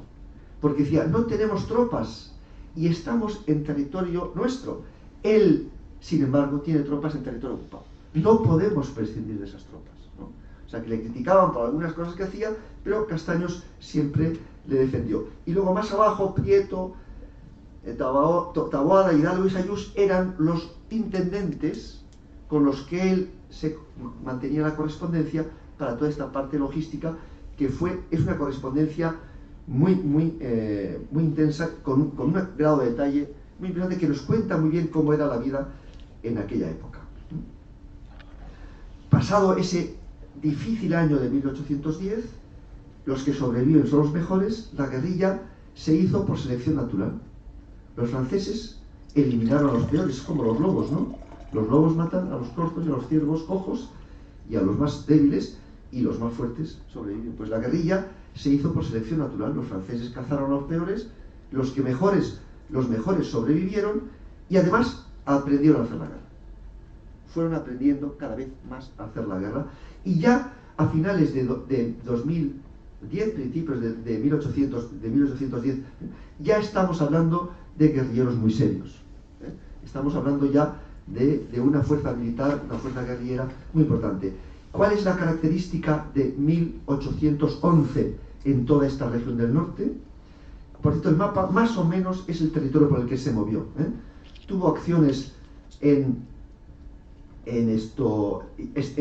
porque decía, no tenemos tropas y estamos en territorio nuestro. Él, sin embargo, tiene tropas en territorio ocupado. No podemos prescindir de esas tropas, ¿no? O sea, que le criticaban por algunas cosas que hacía, pero Castaños siempre le defendió. Y luego más abajo, Prieto, Taboada, Hidalgo y Sayús eran los intendentes con los que él se mantenía la correspondencia para toda esta parte logística, que es una correspondencia muy intensa, con un grado de detalle muy importante, que nos cuenta muy bien cómo era la vida en aquella época. Pasado ese difícil año de 1810, los que sobreviven son los mejores. La guerrilla se hizo por selección natural. Los franceses eliminaron a los peores, como los lobos, ¿no? Los lobos matan a los cortos y a los ciervos cojos y a los más débiles, y los más fuertes sobreviven. Pues la guerrilla se hizo por selección natural. Los franceses cazaron a los peores, los mejores sobrevivieron, y además aprendieron a hacer la guerra. Fueron aprendiendo cada vez más a hacer la guerra, y ya a finales de 2010, principios de 1810, ya estamos hablando de guerrilleros muy serios. Estamos hablando ya de una fuerza militar, una fuerza guerrillera muy importante. ¿Cuál es la característica de 1811 en toda esta región del norte? Por cierto, el mapa más o menos es el territorio por el que se movió. Tuvo acciones en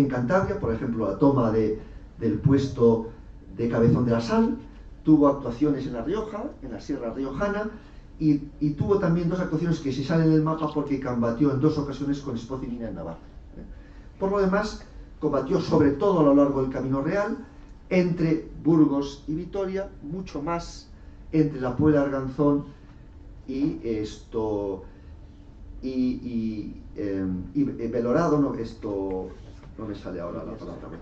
Cantabria, por ejemplo, la toma del puesto de Cabezón de la Sal. Tuvo actuaciones en La Rioja, en la Sierra Riojana, y tuvo también dos actuaciones que se salen del mapa porque combatió en dos ocasiones con Espoz y Mina en Navarra. Por lo demás, combatió sobre todo a lo largo del Camino Real, entre Burgos y Vitoria, mucho más entre la Puebla de Arganzón y Belorado, no me sale ahora la palabra.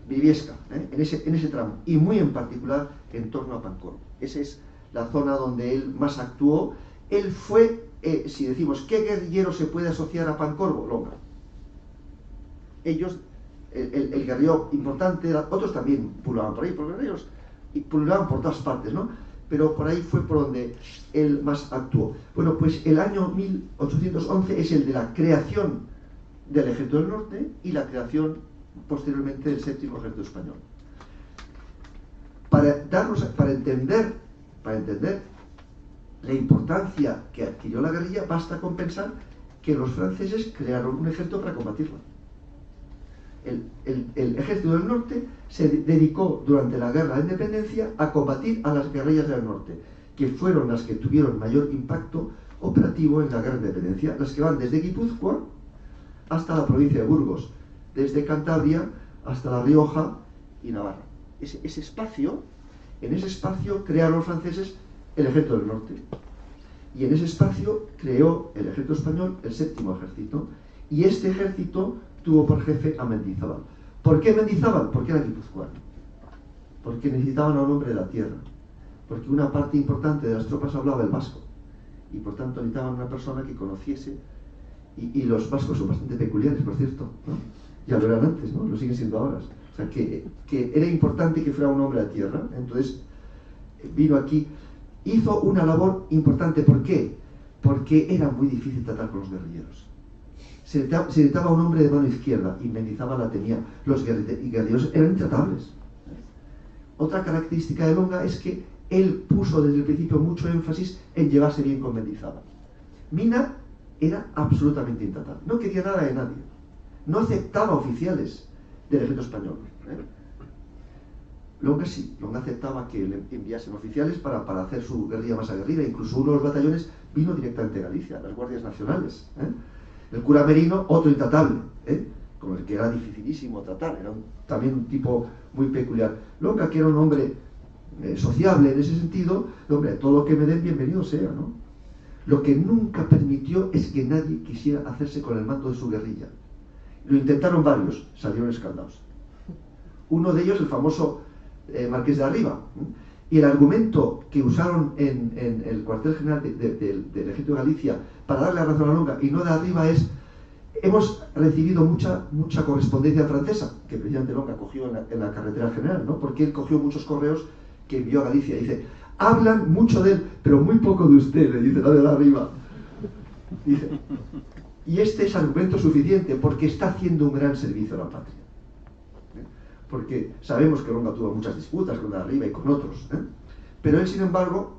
Viviesca, en ese tramo, y muy en particular en torno a Pancorbo. Esa es la zona donde él más actuó. Él fue, si decimos, ¿qué guerrillero se puede asociar a Pancorbo? Longa. Ellos, el guerrillero importante, otros también pululaban por ahí, por guerrilleros, y pululaban por todas partes, ¿no? Pero por ahí fue por donde él más actuó. Bueno, pues el año 1811 es el de la creación del Ejército del Norte y la creación posteriormente del séptimo Ejército Español. Para entender la importancia que adquirió la guerrilla, basta con pensar que los franceses crearon un ejército para combatirla. El Ejército del Norte se dedicó durante la Guerra de Independencia a combatir a las guerrillas del norte, que fueron las que tuvieron mayor impacto operativo en la Guerra de Independencia, las que van desde Guipúzcoa hasta la provincia de Burgos, desde Cantabria hasta La Rioja y Navarra. En ese espacio crearon los franceses el Ejército del Norte, y en ese espacio creó el Ejército Español el séptimo ejército, y este ejército tuvo por jefe a Mendizábal. ¿Por qué Mendizábal? Porque era guipuzcoano, porque necesitaban a un hombre de la tierra, porque una parte importante de las tropas hablaba el vasco, y por tanto necesitaban una persona que conociese Y los vascos son bastante peculiares, por cierto, ¿no? Ya lo eran antes, ¿no? Lo siguen siendo ahora. O sea, que era importante que fuera un hombre a tierra. Entonces, vino aquí, hizo una labor importante. ¿Por qué? Porque era muy difícil tratar con los guerrilleros. Se necesitaba un hombre de mano izquierda, y Mendizábal la tenía. Los guerrilleros eran intratables. Otra característica de Longa es que él puso desde el principio mucho énfasis en llevarse bien con Mendizábal. Mina era absolutamente intratable, no quería nada de nadie, no aceptaba oficiales del ejército español. Longa sí, Longa aceptaba que le enviasen oficiales para hacer su guerrilla más aguerrida. Incluso uno de los batallones vino directamente de Galicia, las Guardias Nacionales. El cura Merino, otro intratable, con el que era dificilísimo tratar, era también un tipo muy peculiar. Longa, que era un hombre sociable en ese sentido, hombre, todo lo que me den, bienvenido sea, ¿no? Lo que nunca permitió es que nadie quisiera hacerse con el mando de su guerrilla. Lo intentaron varios, salieron escaldados. Uno de ellos, el famoso Marqués de Arriba. Y el argumento que usaron en el cuartel general del ejército de Galicia para darle la razón a Longa y no de Arriba es: hemos recibido mucha correspondencia francesa, que precisamente Longa cogió en la carretera general, ¿no? Porque él cogió muchos correos que envió a Galicia. Dice: hablan mucho de él, pero muy poco de usted, le dice la de Arriba. Dice, y este es argumento suficiente, porque está haciendo un gran servicio a la patria. Porque sabemos que Longa tuvo muchas disputas con la de Arriba y con otros, pero él, sin embargo,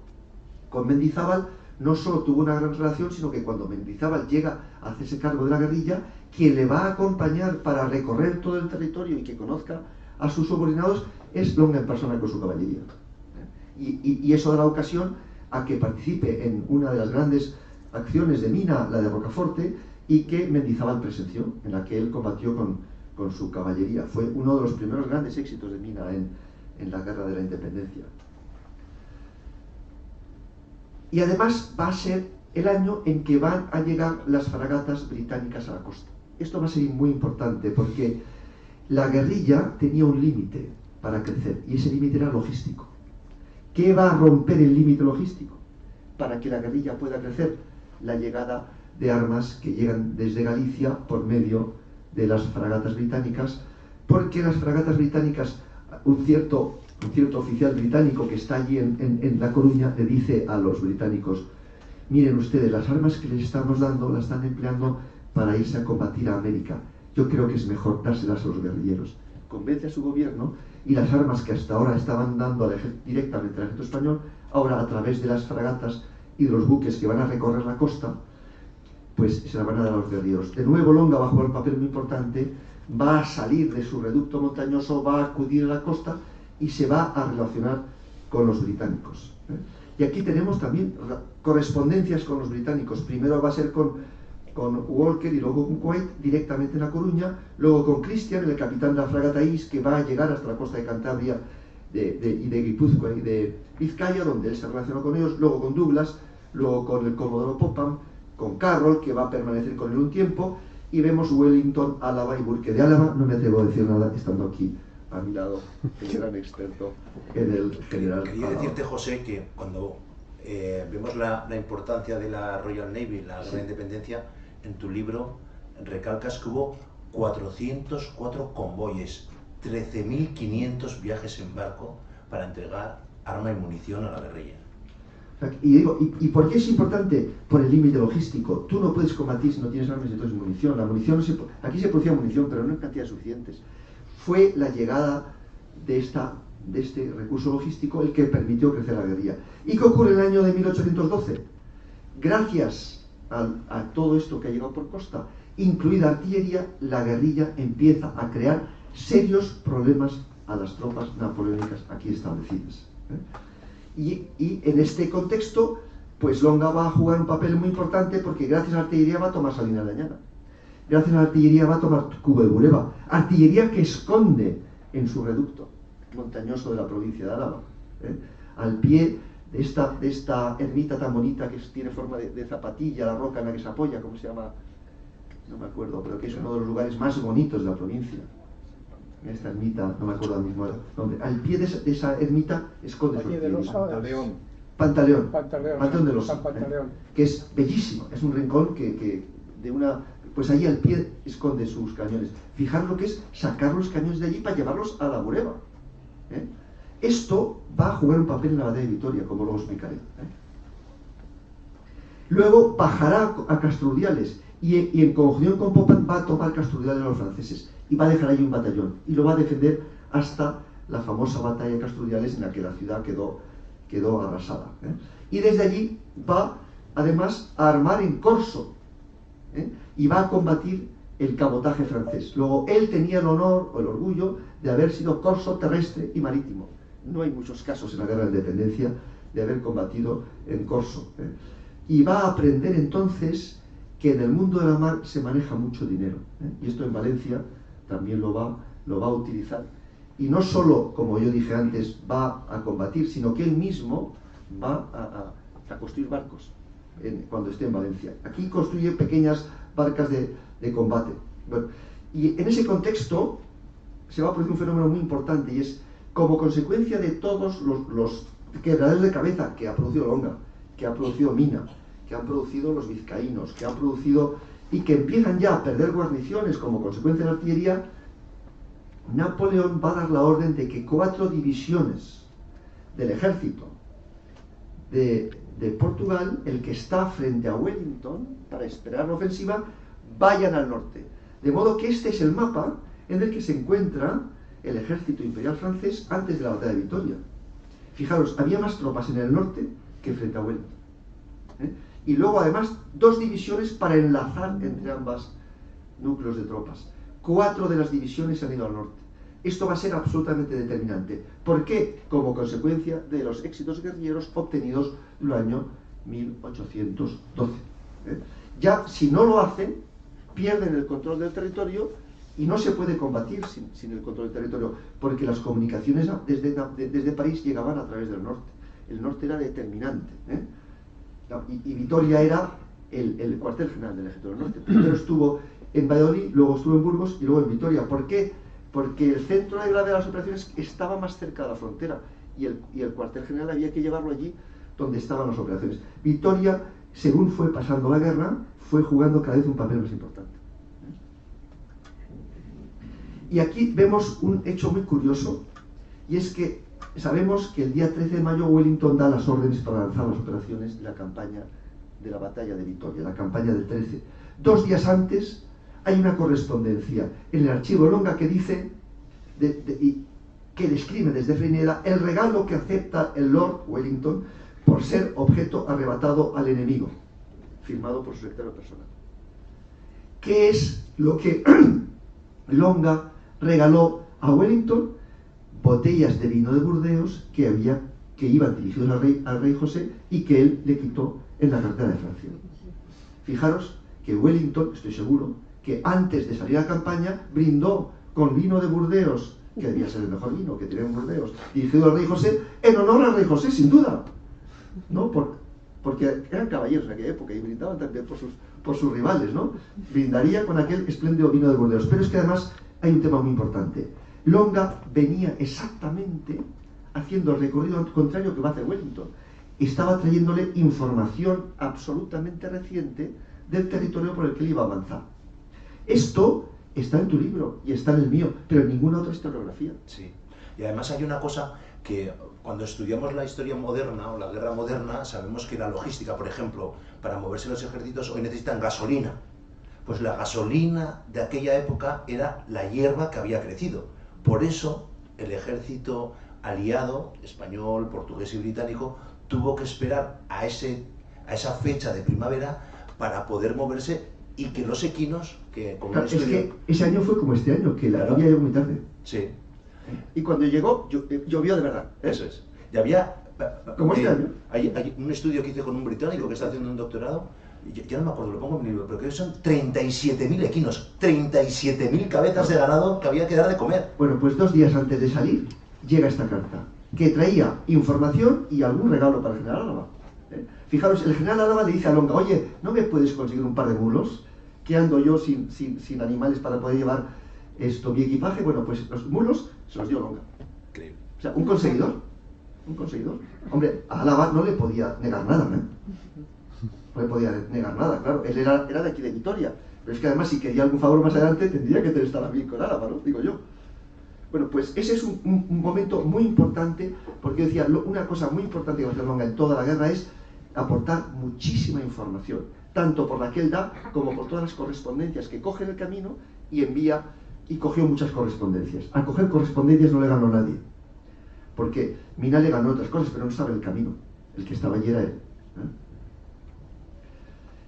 con Mendizábal no solo tuvo una gran relación, sino que cuando Mendizábal llega a hacerse cargo de la guerrilla, quien le va a acompañar para recorrer todo el territorio y que conozca a sus subordinados es Longa en persona con su caballería. Y eso da la ocasión a que participe en una de las grandes acciones de Mina, la de Rocaforte, y que Mendizábal presenció, en la que él combatió con su caballería. Fue uno de los primeros grandes éxitos de Mina en la Guerra de la Independencia. Y además va a ser el año en que van a llegar las fragatas británicas a la costa. Esto va a ser muy importante porque la guerrilla tenía un límite para crecer, y ese límite era logístico. ¿Qué va a romper el límite logístico para que la guerrilla pueda crecer? La llegada de armas que llegan desde Galicia por medio de las fragatas británicas, porque las fragatas británicas, un cierto oficial británico que está allí en La Coruña le dice a los británicos: miren ustedes, las armas que les estamos dando las están empleando para irse a combatir a América. Yo creo que es mejor dárselas a los guerrilleros. Convence a su gobierno, y las armas que hasta ahora estaban dando directamente al ejército español, ahora a través de las fragatas y de los buques que van a recorrer la costa, pues se la van a dar a los guerrilleros. De nuevo Longa va a jugar un papel muy importante, va a salir de su reducto montañoso, va a acudir a la costa y se va a relacionar con los británicos. Y aquí tenemos también correspondencias con los británicos. Primero va a ser con Walker y luego con White directamente en La Coruña, luego con Christian, el capitán de la fragata Is, que va a llegar hasta la costa de Cantabria y de Guipúzcoa y de Vizcaya, donde él se relaciona con ellos, luego con Douglas, luego con el Comodoro Popham, con Carroll, que va a permanecer con él un tiempo, y vemos Wellington, Álava y Burke de Álava. No me atrevo a decir nada estando aquí a mi lado el gran experto en el general. Quería decirte, José, que cuando vemos la importancia de la Royal Navy, la Gran Independencia, en tu libro recalcas que hubo 404 convoyes, 13.500 viajes en barco para entregar arma y munición a la guerrilla. Y digo, ¿y por qué es importante? Por el límite logístico. Tú no puedes combatir si no tienes armas y entonces munición. La munición aquí se producía munición, pero no en cantidades suficientes. Fue la llegada de este recurso logístico el que permitió crecer la guerrilla. ¿Y qué ocurre en el año de 1812? Gracias a todo esto que ha llegado por costa, incluida artillería, la guerrilla empieza a crear serios problemas a las tropas napoleónicas aquí establecidas. Y en este contexto, pues Longa va a jugar un papel muy importante, porque gracias a la artillería va a tomar Salina de Añana. Gracias a la artillería va a tomar Cubo de Bureba. Artillería que esconde en su reducto montañoso de la provincia de Álava, al pie de esta ermita tan bonita que tiene forma de zapatilla, la roca en la que se apoya, ¿cómo se llama? No me acuerdo, pero que es uno de los lugares más bonitos de la provincia. Esta ermita, no me acuerdo al mismo nombre. Al pie de esa ermita esconde su Pantaleón de los Pantaleón. que es bellísimo, es un rincón que pues ahí al pie esconde sus cañones. Fijaros lo que es sacar los cañones de allí para llevarlos a la Bureba. Esto va a jugar un papel en la batalla de Vitoria, como luego explicaré. Luego bajará a Castrudiales y en conjunción con Popan va a tomar Castrudiales a los franceses y va a dejar allí un batallón y lo va a defender hasta la famosa batalla de Castrudiales, en la que la ciudad quedó arrasada. Y desde allí va además a armar en corso y va a combatir el cabotaje francés. Luego él tenía el honor o el orgullo de haber sido corso terrestre y marítimo. No hay muchos casos en la guerra de independencia de haber combatido en corso. Y va a aprender entonces que en el mundo de la mar se maneja mucho dinero. Y esto en Valencia también lo va a utilizar. Y no solo, como yo dije antes, va a combatir, sino que él mismo va a construir barcos cuando esté en Valencia. Aquí construye pequeñas barcas de combate. Bueno, y en ese contexto se va a producir un fenómeno muy importante, y es como consecuencia de todos los quebraderos de cabeza que ha producido Longa, que ha producido Mina, que han producido los vizcaínos, que han producido y que empiezan ya a perder guarniciones como consecuencia de la artillería. Napoleón va a dar la orden de que 4 divisiones del ejército de Portugal, el que está frente a Wellington para esperar la ofensiva, vayan al norte. De modo que este es el mapa en el que se encuentra el ejército imperial francés antes de la batalla de Vitoria. Fijaros, había más tropas en el norte que frente a Wellington. Y luego además 2 divisiones para enlazar entre ambas núcleos de tropas. 4 de las divisiones han ido al norte. Esto va a ser absolutamente determinante. ¿Por qué? Como consecuencia de los éxitos guerrilleros obtenidos en el año 1812. Ya, si no lo hacen, pierden el control del territorio y no se puede combatir sin el control del territorio, porque las comunicaciones desde París llegaban a través del norte. El norte era determinante. Y Vitoria era el cuartel general del ejército del norte. Primero estuvo en Valladolid, luego estuvo en Burgos y luego en Vitoria. ¿Por qué? Porque el centro de gravedad de las operaciones estaba más cerca de la frontera y el cuartel general había que llevarlo allí donde estaban las operaciones. Vitoria, según fue pasando la guerra, fue jugando cada vez un papel más importante. Y aquí vemos un hecho muy curioso, y es que sabemos que el día 13 de mayo Wellington da las órdenes para lanzar las operaciones de la campaña de la batalla de Vitoria, la campaña del 13. 2 días antes hay una correspondencia en el archivo Longa que dice, que describe desde Freineira el regalo que acepta el Lord Wellington por ser objeto arrebatado al enemigo, firmado por su secretario personal. ¿Qué es lo que Longa regaló a Wellington? Botellas de vino de Burdeos que iban dirigidos al rey José y que él le quitó en la cartera de Francia. Fijaros que Wellington, estoy seguro, que antes de salir a la campaña brindó con vino de Burdeos, que debía ser el mejor vino que tenía en Burdeos, dirigido al rey José, en honor al rey José, sin duda, ¿no? Porque eran caballeros en aquella época y brindaban también por sus rivales, ¿no? Brindaría con aquel espléndido vino de Burdeos. Pero es que además hay un tema muy importante. Longa venía exactamente haciendo el recorrido contrario que va a hacer Wellington. Estaba trayéndole información absolutamente reciente del territorio por el que él iba a avanzar. Esto está en tu libro y está en el mío, pero en ninguna otra historiografía. Sí. Y además hay una cosa que cuando estudiamos la historia moderna o la guerra moderna, sabemos que la logística, por ejemplo, para moverse los ejércitos hoy necesitan gasolina. Pues la gasolina de aquella época era la hierba que había crecido. Por eso el ejército aliado, español, portugués y británico, tuvo que esperar a esa fecha de primavera para poder moverse, y que los equinos, que como claro, es que ese año fue como este año, que la lluvia llegó muy tarde. Sí. Y cuando llegó, llovió de verdad. Eso es. Y había... ¿Como este año? Hay un estudio que hice con un británico que está haciendo un doctorado, ya no me acuerdo, lo pongo en mi libro, pero que son 37.000 equinos, 37.000 cabezas de ganado que había que dar de comer. Bueno, pues 2 días antes de salir, llega esta carta, que traía información y algún regalo para el general Álava. Fijaros, el general Álava le dice a Longa, oye, ¿no me puedes conseguir un par de mulos? Que ando yo sin animales para poder llevar mi equipaje. Bueno, pues los mulos se los dio Longa. Increíble. O sea, un conseguidor. Hombre, a Álava no le podía negar nada, ¿eh? no le podía negar nada, claro. Él era de aquí de Vitoria, pero es que además si quería algún favor más adelante tendría que estar bien con Álava, ¿no? Digo yo. Bueno, pues ese es un momento muy importante, porque decía, una cosa muy importante que va a hacer Longa en toda la guerra es aportar muchísima información, tanto por la que él da como por todas las correspondencias que coge en el camino y envía, y cogió muchas correspondencias. Al coger correspondencias no le ganó nadie, porque Mina le ganó otras cosas, pero no estaba en el camino, el que estaba allí era él.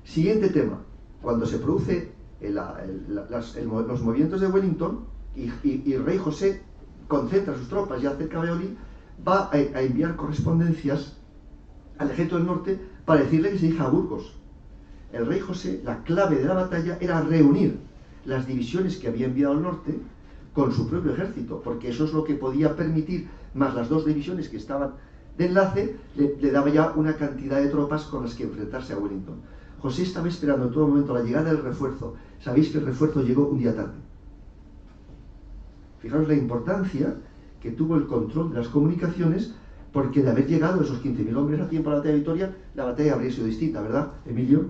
Siguiente tema, cuando se produce los movimientos de Wellington y el rey José concentra sus tropas ya cerca de Valladolid, va a enviar correspondencias al ejército del norte para decirle que se dirija a Burgos. El rey José, la clave de la batalla era reunir las divisiones que había enviado al norte con su propio ejército, porque eso es lo que podía permitir, más las dos divisiones que estaban de enlace, le daba ya una cantidad de tropas con las que enfrentarse a Wellington. José estaba esperando en todo momento la llegada del refuerzo. Sabéis que el refuerzo llegó un día tarde. Fijaros la importancia que tuvo el control de las comunicaciones, porque de haber llegado esos 15.000 hombres a tiempo a la batalla de Vitoria, la batalla habría sido distinta, ¿verdad, Emilio?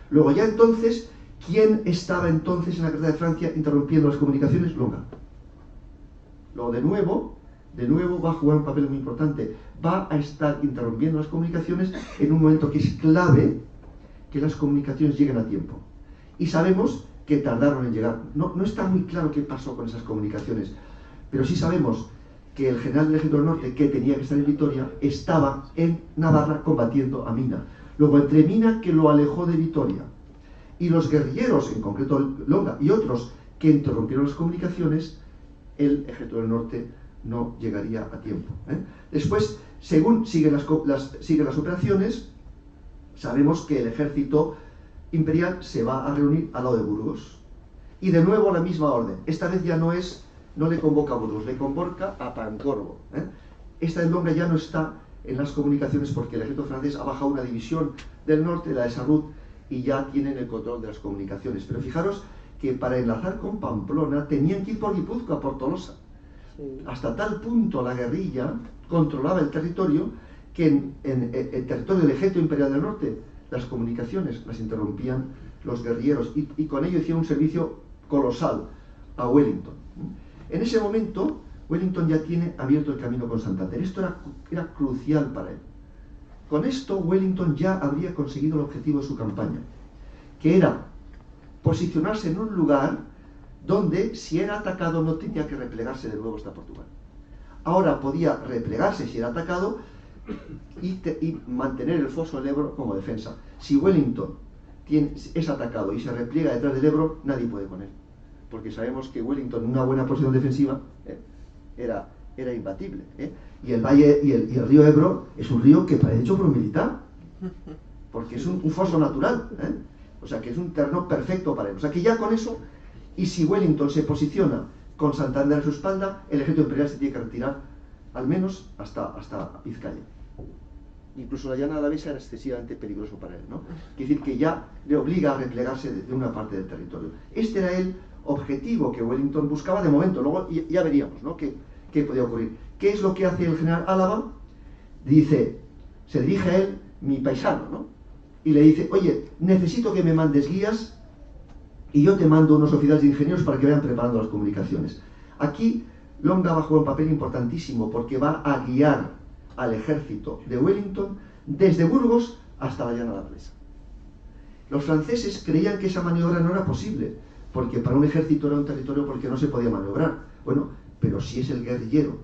Luego ya entonces, ¿quién estaba entonces en la guerra de Francia interrumpiendo las comunicaciones? Longa. Luego de nuevo va a jugar un papel muy importante. Va a estar interrumpiendo las comunicaciones en un momento que es clave que las comunicaciones lleguen a tiempo. Y sabemos que tardaron en llegar. No está muy claro qué pasó con esas comunicaciones, pero sí sabemos que el general del ejército del norte, que tenía que estar en Vitoria, estaba en Navarra combatiendo a Mina. Luego, entre Mina, que lo alejó de Vitoria, y los guerrilleros, en concreto Longa, y otros que interrumpieron las comunicaciones, el ejército del norte no llegaría a tiempo. Después, según siguen las operaciones, sabemos que el ejército imperial se va a reunir al lado de Burgos. Y de nuevo la misma orden. Esta vez ya no le convoca a Burgos, le convoca a Pancorbo. Esta de Longa ya no está en las comunicaciones porque el ejército francés ha bajado una división del norte, la de Sarrut, y ya tienen el control de las comunicaciones. Pero fijaros que para enlazar con Pamplona tenían que ir por Guipúzcoa, por Tolosa. Sí. Hasta tal punto la guerrilla controlaba el territorio que en el territorio del ejército imperial del norte las comunicaciones las interrumpían los guerrilleros y con ello hicieron un servicio colosal a Wellington. En ese momento Wellington ya tiene abierto el camino con Santander. Esto era crucial para él. Con esto Wellington ya habría conseguido el objetivo de su campaña, que era posicionarse en un lugar donde si era atacado no tenía que replegarse de nuevo hasta Portugal. Ahora podía replegarse si era atacado y mantener el foso del Ebro como defensa. Si Wellington es atacado y se repliega detrás del Ebro, nadie puede con él, porque sabemos que Wellington en una buena posición defensiva era imbatible. Y el valle y el río Ebro es un río que parece hecho por un militar, porque es un foso natural, o sea que es un terreno perfecto para él. O sea que ya con eso, y si Wellington se posiciona con Santander a su espalda, el ejército imperial se tiene que retirar al menos hasta Vizcaya. Incluso la llana alavesa era excesivamente peligroso para él, ¿no? Quiere decir que ya le obliga a replegarse de una parte del territorio. Este era el objetivo que Wellington buscaba de momento. Luego ya veríamos, ¿no?, qué podía ocurrir. ¿Qué es lo que hace el general Álava? Se dirige a él, mi paisano, ¿no?, y le dice: oye, necesito que me mandes guías y yo te mando unos oficiales de ingenieros para que vayan preparando las comunicaciones. Aquí Longa va a jugar un papel importantísimo porque va a guiar al ejército de Wellington desde Burgos hasta la llana alavesa. Los franceses creían que esa maniobra no era posible, porque para un ejército era un territorio porque no se podía maniobrar. Bueno, pero si es el guerrillero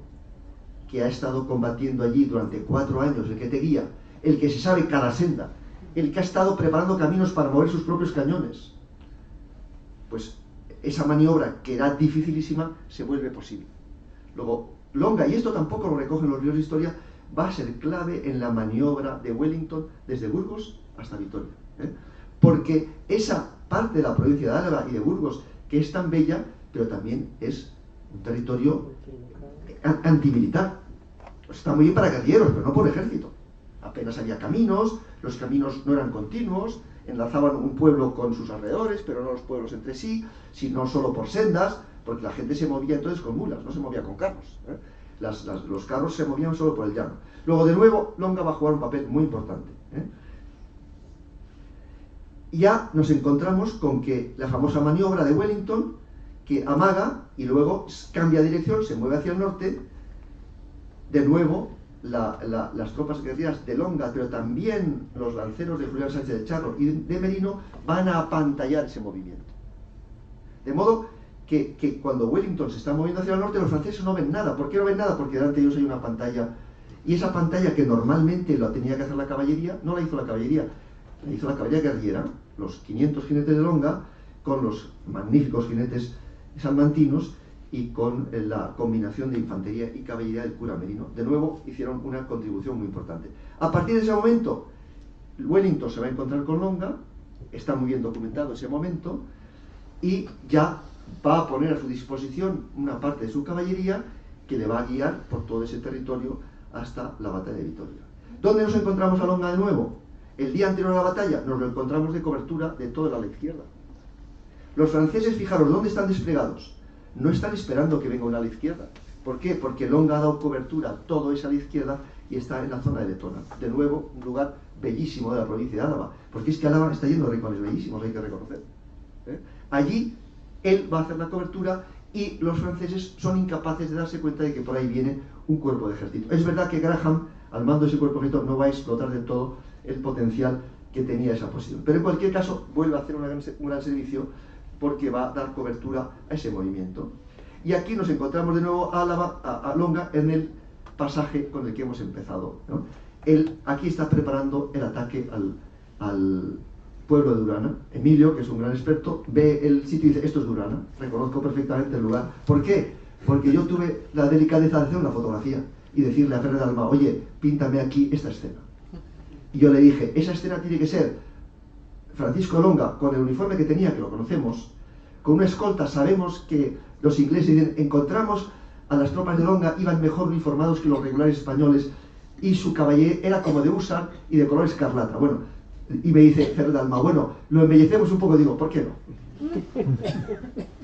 que ha estado combatiendo allí durante 4 años, el que te guía, el que se sabe cada senda, el que ha estado preparando caminos para mover sus propios cañones, pues esa maniobra, que era dificilísima, se vuelve posible. Luego, Longa, y esto tampoco lo recogen los libros de historia, va a ser clave en la maniobra de Wellington desde Burgos hasta Vitoria, porque esa parte de la provincia de Álava y de Burgos, que es tan bella, pero también es un territorio antimilitar. Está muy bien para guerrilleros, pero no por ejército. Apenas había caminos, los caminos no eran continuos, enlazaban un pueblo con sus alrededores, pero no los pueblos entre sí, sino solo por sendas, porque la gente se movía entonces con mulas, no se movía con carros. Los carros se movían solo por el llano. Luego, de nuevo, Longa va a jugar un papel muy importante. ya nos encontramos con que la famosa maniobra de Wellington, que amaga y luego cambia de dirección, se mueve hacia el norte, de nuevo las tropas guerrilleras de Longa, pero también los lanceros de Julián Sánchez de Charro y de Merino van a apantallar ese movimiento. De modo que cuando Wellington se está moviendo hacia el norte, los franceses no ven nada. ¿Por qué no ven nada? Porque delante de ellos hay una pantalla, y esa pantalla que normalmente la tenía que hacer la caballería, no la hizo la caballería, la hizo la caballería guerrillera, los 500 jinetes de Longa, con los magníficos jinetes salmantinos, y con la combinación de infantería y caballería del cura Merino. De nuevo, hicieron una contribución muy importante. A partir de ese momento, Wellington se va a encontrar con Longa, está muy bien documentado ese momento, y ya va a poner a su disposición una parte de su caballería que le va a guiar por todo ese territorio hasta la batalla de Vitoria. ¿Dónde nos encontramos a Longa de nuevo? El día anterior a la batalla nos lo encontramos de cobertura de toda la izquierda. Los franceses, fijaros, ¿dónde están desplegados? No están esperando que venga una a la izquierda. ¿Por qué? Porque Longa ha dado cobertura, todo es a la izquierda, y está en la zona de Letona. De nuevo, un lugar bellísimo de la provincia de Álava, porque es que Álava está lleno de rincones bellísimos, hay que reconocer. Allí él va a hacer la cobertura y los franceses son incapaces de darse cuenta de que por ahí viene un cuerpo de ejército. Es verdad que Graham, al mando de ese cuerpo de ejército, no va a explotar del todo el potencial que tenía esa posición. Pero en cualquier caso, vuelve a hacer un gran servicio, porque va a dar cobertura a ese movimiento. Y aquí nos encontramos de nuevo a Longa en el pasaje con el que hemos empezado, ¿no? Él aquí está preparando el ataque al pueblo de Durana. Emilio, que es un gran experto, ve el sitio y dice: esto es Durana, reconozco perfectamente el lugar. ¿Por qué? Porque yo tuve la delicadeza de hacer una fotografía y decirle a Ferrer de Alma: oye, píntame aquí esta escena. Y yo le dije: esa escena tiene que ser Francisco Longa con el uniforme que tenía, que lo conocemos, con una escolta. Sabemos que los ingleses dicen: encontramos a las tropas de Longa, iban mejor uniformados que los regulares españoles, y su caballería era como de húsar y de color escarlata. Bueno, y me dice Ferrer de Alma: bueno, lo embellecemos un poco. Digo: ¿por qué no?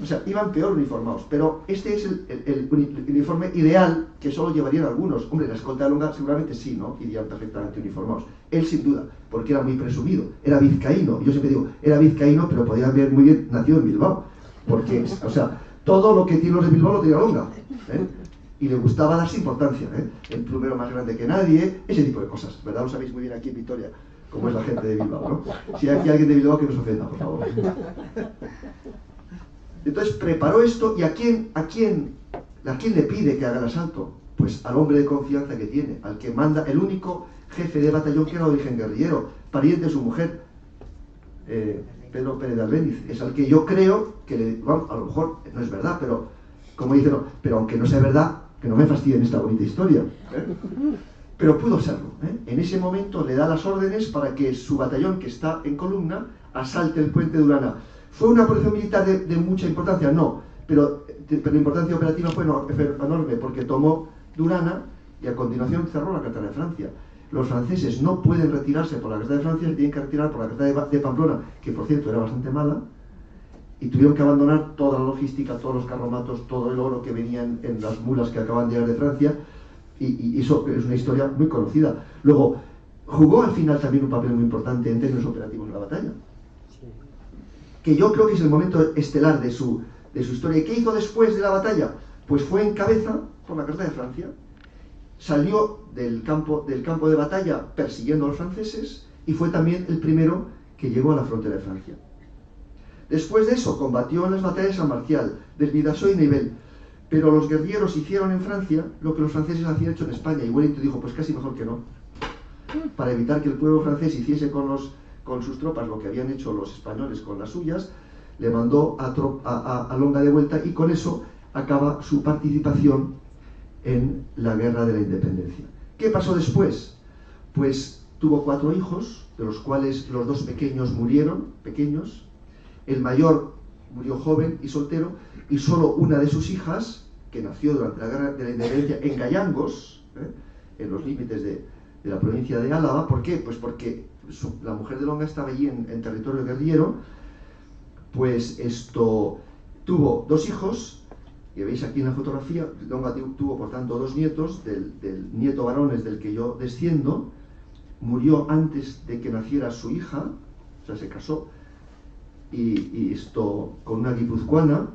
O sea, iban peor uniformados, pero este es el uniforme ideal que solo llevarían algunos. Hombre, la escolta de Longa seguramente sí, ¿no? Irían perfectamente uniformados. Él sin duda, porque era muy presumido, era vizcaíno. Yo siempre digo, era vizcaíno, pero podía haber muy bien nacido en Bilbao, porque, o sea, todo lo que tiene los de Bilbao lo tenía Longa, ¿eh? Y le gustaba darse importancia, ¿eh? El plumero más grande que nadie, ese tipo de cosas, ¿verdad? Lo sabéis muy bien aquí en Vitoria, como es la gente de Bilbao, ¿no? Si hay aquí alguien de Bilbao, que nos ofenda, por favor. Entonces preparó esto, y ¿a quién le pide que haga el asalto? Pues al hombre de confianza que tiene, al que manda, el único jefe de batallón que era de origen guerrillero, pariente de su mujer, Pedro Pérez de Albéniz. Es al que yo creo que bueno, a lo mejor no es verdad, pero como dice, no, pero aunque no sea verdad, que no me fastidien esta bonita historia, ¿eh? Pero pudo serlo, ¿eh? En ese momento le da las órdenes para que su batallón, que está en columna, asalte el puente de Durana. ¿Fue una operación militar de mucha importancia? No, pero la importancia operativa fue enorme, porque tomó Durana y a continuación cerró la carretera de Francia. Los franceses no pueden retirarse por la carretera de Francia, se tienen que retirar por la carretera de Pamplona, que por cierto era bastante mala, y tuvieron que abandonar toda la logística, todos los carromatos, todo el oro que venían en las mulas que acaban de llegar de Francia, y eso es una historia muy conocida. Luego, jugó al final también un papel muy importante en términos operativos en la batalla, que yo creo que es el momento estelar de su historia. ¿Y qué hizo después de la batalla? Pues fue en cabeza por la carretera de Francia, salió del campo de batalla persiguiendo a los franceses, y fue también el primero que llegó a la frontera de Francia. Después de eso combatió en las batallas de San Marcial, del Vidasoa y Nivelle, pero los guerrilleros hicieron en Francia lo que los franceses habían hecho en España, y Wellington dijo: pues casi mejor que no, para evitar que el pueblo francés hiciese con sus tropas lo que habían hecho los españoles con las suyas. Le mandó a Longa de vuelta, y con eso acaba su participación en la Guerra de la Independencia. ¿Qué pasó después? Pues tuvo 4 hijos, de los cuales los 2 pequeños murieron, pequeños. El mayor murió joven y soltero, y solo una de sus hijas, que nació durante la Guerra de la Independencia en Gallangos, en los límites de la provincia de Álava. ¿Por qué? Pues porque la mujer de Longa estaba allí en territorio guerrillero. Pues esto, tuvo 2 hijos, que veis aquí en la fotografía. Longa tuvo, por tanto, 2 nietos, del nieto varones del que yo desciendo. Murió antes de que naciera su hija, sea, se casó, y esto con una guipuzcoana,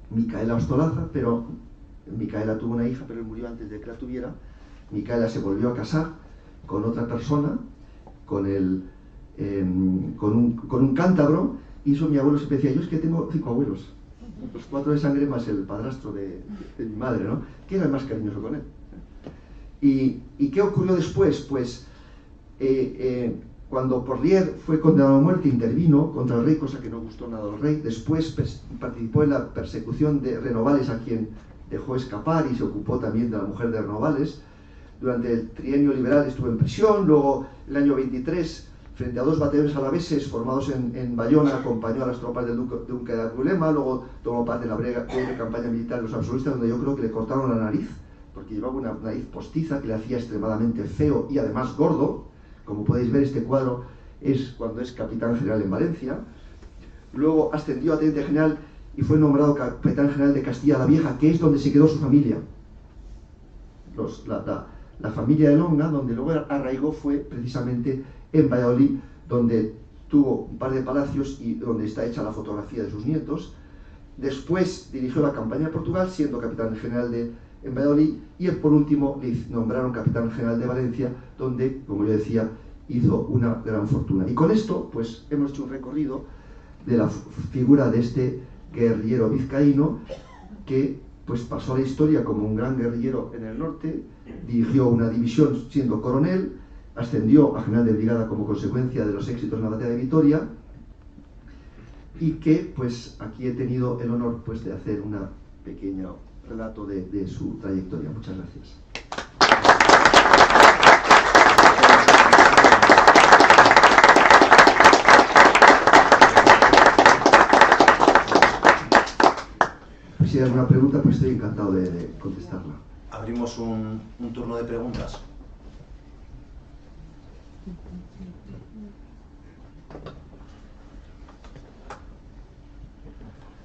Micaela Ostolaza, pero Micaela tuvo una hija, pero él murió antes de que la tuviera. Micaela se volvió a casar con otra persona, con un cántabro, y eso mi abuelo siempre decía, yo es que tengo 5 abuelos, los 4 de sangre más el padrastro de mi madre, ¿no? Que era el más cariñoso con él. ¿Y qué ocurrió después? Pues cuando Porlier fue condenado a muerte, intervino contra el rey, cosa que no gustó nada al rey. Después participó en la persecución de Renovales, a quien dejó escapar, y se ocupó también de la mujer de Renovales. Durante el trienio liberal estuvo en prisión. Luego, el año 23, frente a 2 batallones alaveses formados en Bayona, acompañó a las tropas del duque de Angulema. Luego tomó parte en la breve campaña militar de los absolutistas, donde yo creo que le cortaron la nariz, porque llevaba una nariz postiza que le hacía extremadamente feo y además gordo. Como podéis ver, este cuadro es cuando es capitán general en Valencia. Luego ascendió a teniente general y fue nombrado capitán general de Castilla la Vieja, que es donde se quedó su familia. La familia de Longa, donde luego arraigó, fue precisamente en Valladolid, donde tuvo un par de palacios y donde está hecha la fotografía de sus nietos. Después dirigió la campaña de Portugal, siendo capitán general en Valladolid, y por último le nombraron capitán general de Valencia, donde, como yo decía, hizo una gran fortuna. Y con esto, pues, hemos hecho un recorrido de la figura de este guerrillero vizcaíno, que pues pasó a la historia como un gran guerrillero en el norte, dirigió una división siendo coronel, ascendió a general de brigada como consecuencia de los éxitos en la batalla de Vitoria, y que pues aquí he tenido el honor pues de hacer un pequeño relato de su trayectoria. Muchas gracias. Si hay alguna pregunta, pues estoy encantado de contestarla. Abrimos un turno de preguntas.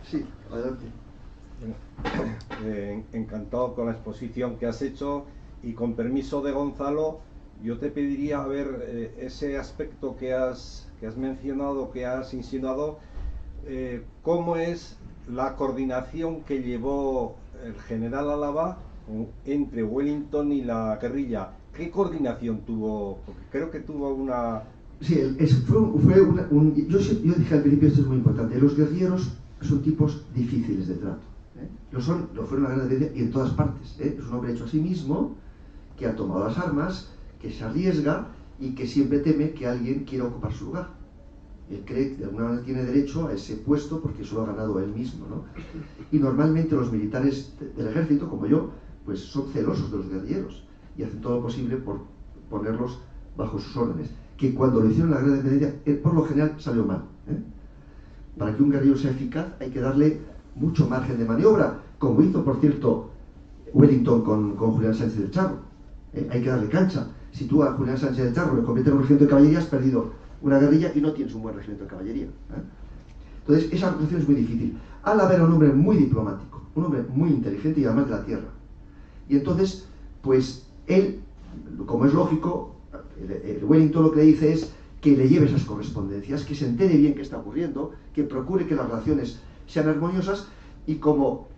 Sí, adelante. Encantado con la exposición que has hecho, y con permiso de Gonzalo, yo te pediría, a ver, ese aspecto que has mencionado, que has insinuado, ¿cómo es la coordinación que llevó el general Álava entre Wellington y la guerrilla? ¿Qué coordinación tuvo? Porque creo que tuvo una... Sí, yo dije al principio, esto es muy importante, los guerrilleros son tipos difíciles de trato. Lo fueron en la Guerra de Grecia y en todas partes. Es un hombre hecho a sí mismo, que ha tomado las armas, que se arriesga y que siempre teme que alguien quiera ocupar su lugar. Él cree que de alguna manera tiene derecho a ese puesto porque eso lo ha ganado él mismo, ¿no? Y normalmente los militares del ejército, como yo, pues son celosos de los guerrilleros y hacen todo lo posible por ponerlos bajo sus órdenes. Que cuando lo hicieron en la Guerra de Independencia, por lo general salió mal. Para que un guerrillero sea eficaz hay que darle mucho margen de maniobra, como hizo, por cierto, Wellington con Julián Sánchez del Charro. Hay que darle cancha. Si tú a Julián Sánchez del Charro le conviertes en un regimiento de caballería, has perdido una guerrilla y no tienes un buen regimiento de caballería. Entonces, esa relación es muy difícil. Álava era un hombre muy diplomático, un hombre muy inteligente y además de la tierra. Y entonces, pues, él, como es lógico, el Wellington lo que le dice es que le lleve esas correspondencias, que se entere bien qué está ocurriendo, que procure que las relaciones sean armoniosas, y como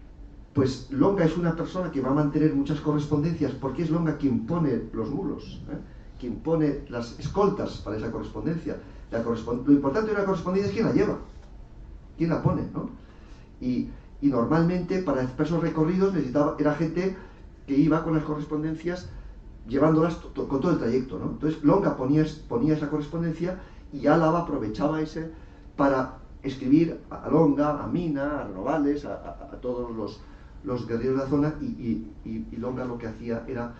pues Longa es una persona que va a mantener muchas correspondencias, porque es Longa quien pone los mulos, quien pone las escoltas para esa correspondencia. Lo importante de una correspondencia es quién la lleva, quién la pone, ¿no? Y normalmente para esos recorridos era gente que iba con las correspondencias llevándolas con todo el trayecto, ¿no? Entonces Longa ponía esa correspondencia y Álava aprovechaba ese para escribir a Longa, a Mina, a Renovales, a todos los guerreros de la zona, y Longa lo que hacía era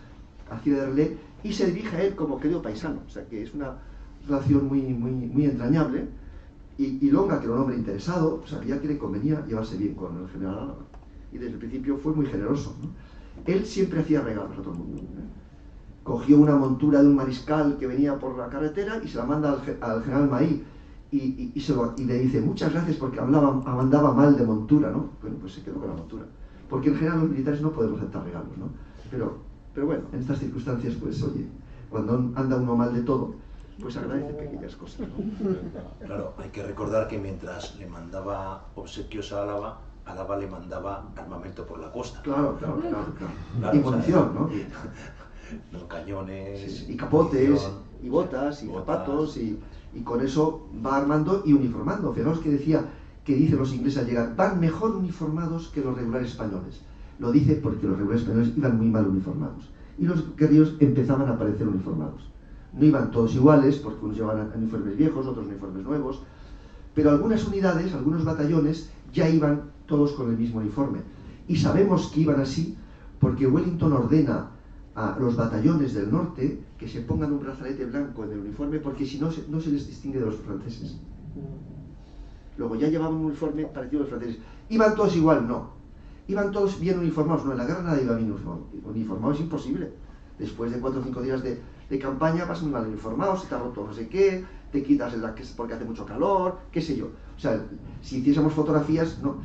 de relé y se dirige a él como querido paisano. O sea que es una relación muy entrañable, y Longa, que era un hombre interesado, sabía que le convenía llevarse bien con el general Álava, y desde el principio fue muy generoso, ¿no? Él siempre hacía regalos a todo el mundo, Cogió una montura de un mariscal que venía por la carretera y se la manda al general Maí, y le dice muchas gracias porque andaba mal de montura, ¿no? Bueno, pues se quedó con la montura, porque en general los militares no podemos aceptar regalos, ¿no? Pero bueno, en estas circunstancias, pues oye, cuando anda uno mal de todo, pues agradece pequeñas cosas, ¿no? Claro, hay que recordar que mientras le mandaba obsequios a Álava, Álava le mandaba armamento por la costa. Claro. Claro, Y munición, ¿no? ¿no? Cañones, Sí, y capotes, munición, y botas, y botas. zapatos, y con eso va armando y uniformando. Fijaos que dicen los ingleses al llegar, van mejor uniformados que los regulares españoles. Lo dice porque los regulares españoles iban muy mal uniformados. Y los guerrilleros empezaban a aparecer uniformados. No iban todos iguales, porque unos llevaban uniformes viejos, otros uniformes nuevos, pero algunas unidades, algunos batallones, ya iban todos con el mismo uniforme. Y sabemos que iban así porque Wellington ordena a los batallones del norte que se pongan un brazalete blanco en el uniforme, porque si no, no se les distingue de los franceses. Luego ya llevaban un uniforme parecido a los franceses. ¿Iban todos igual? No. ¿Iban todos bien uniformados? No, en la guerra nadie iba bien uniformado, es imposible. Después de 4 o 5 días de campaña vas muy mal uniformado, se te ha roto no sé qué, te quitas porque hace mucho calor, qué sé yo. O sea, si hiciésemos fotografías, no.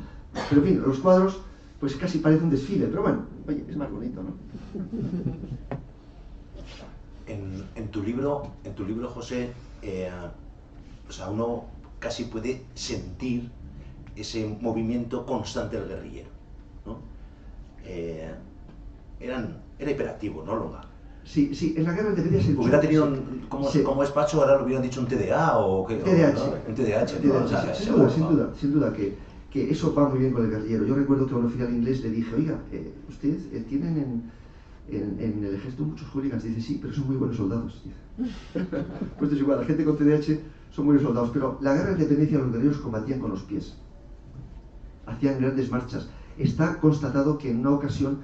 Pero en fin, los cuadros, pues casi parece un desfile, pero bueno, oye, es más bonito, ¿no? En tu libro, José, o sea, uno casi puede sentir ese movimiento constante del guerrillero, ¿no? Era hiperactivo, ¿no, Longa? Sí, en la guerra de independencia se hubiera tenido, como es Pacho, ahora lo hubieran dicho un TDA o qué. TDAH. ¿No? Un TDAH, ¿no? O sea, sin duda que eso va muy bien con el guerrillero. Yo recuerdo que a un oficial inglés le dije, oiga, ustedes tienen en el ejército muchos hooligans. Dice, sí, pero son muy buenos soldados. Pues es igual, la gente con TDAH son buenos soldados, pero la guerra de independencia los guerrilleros combatían con los pies. Hacían grandes marchas. Está constatado que en una ocasión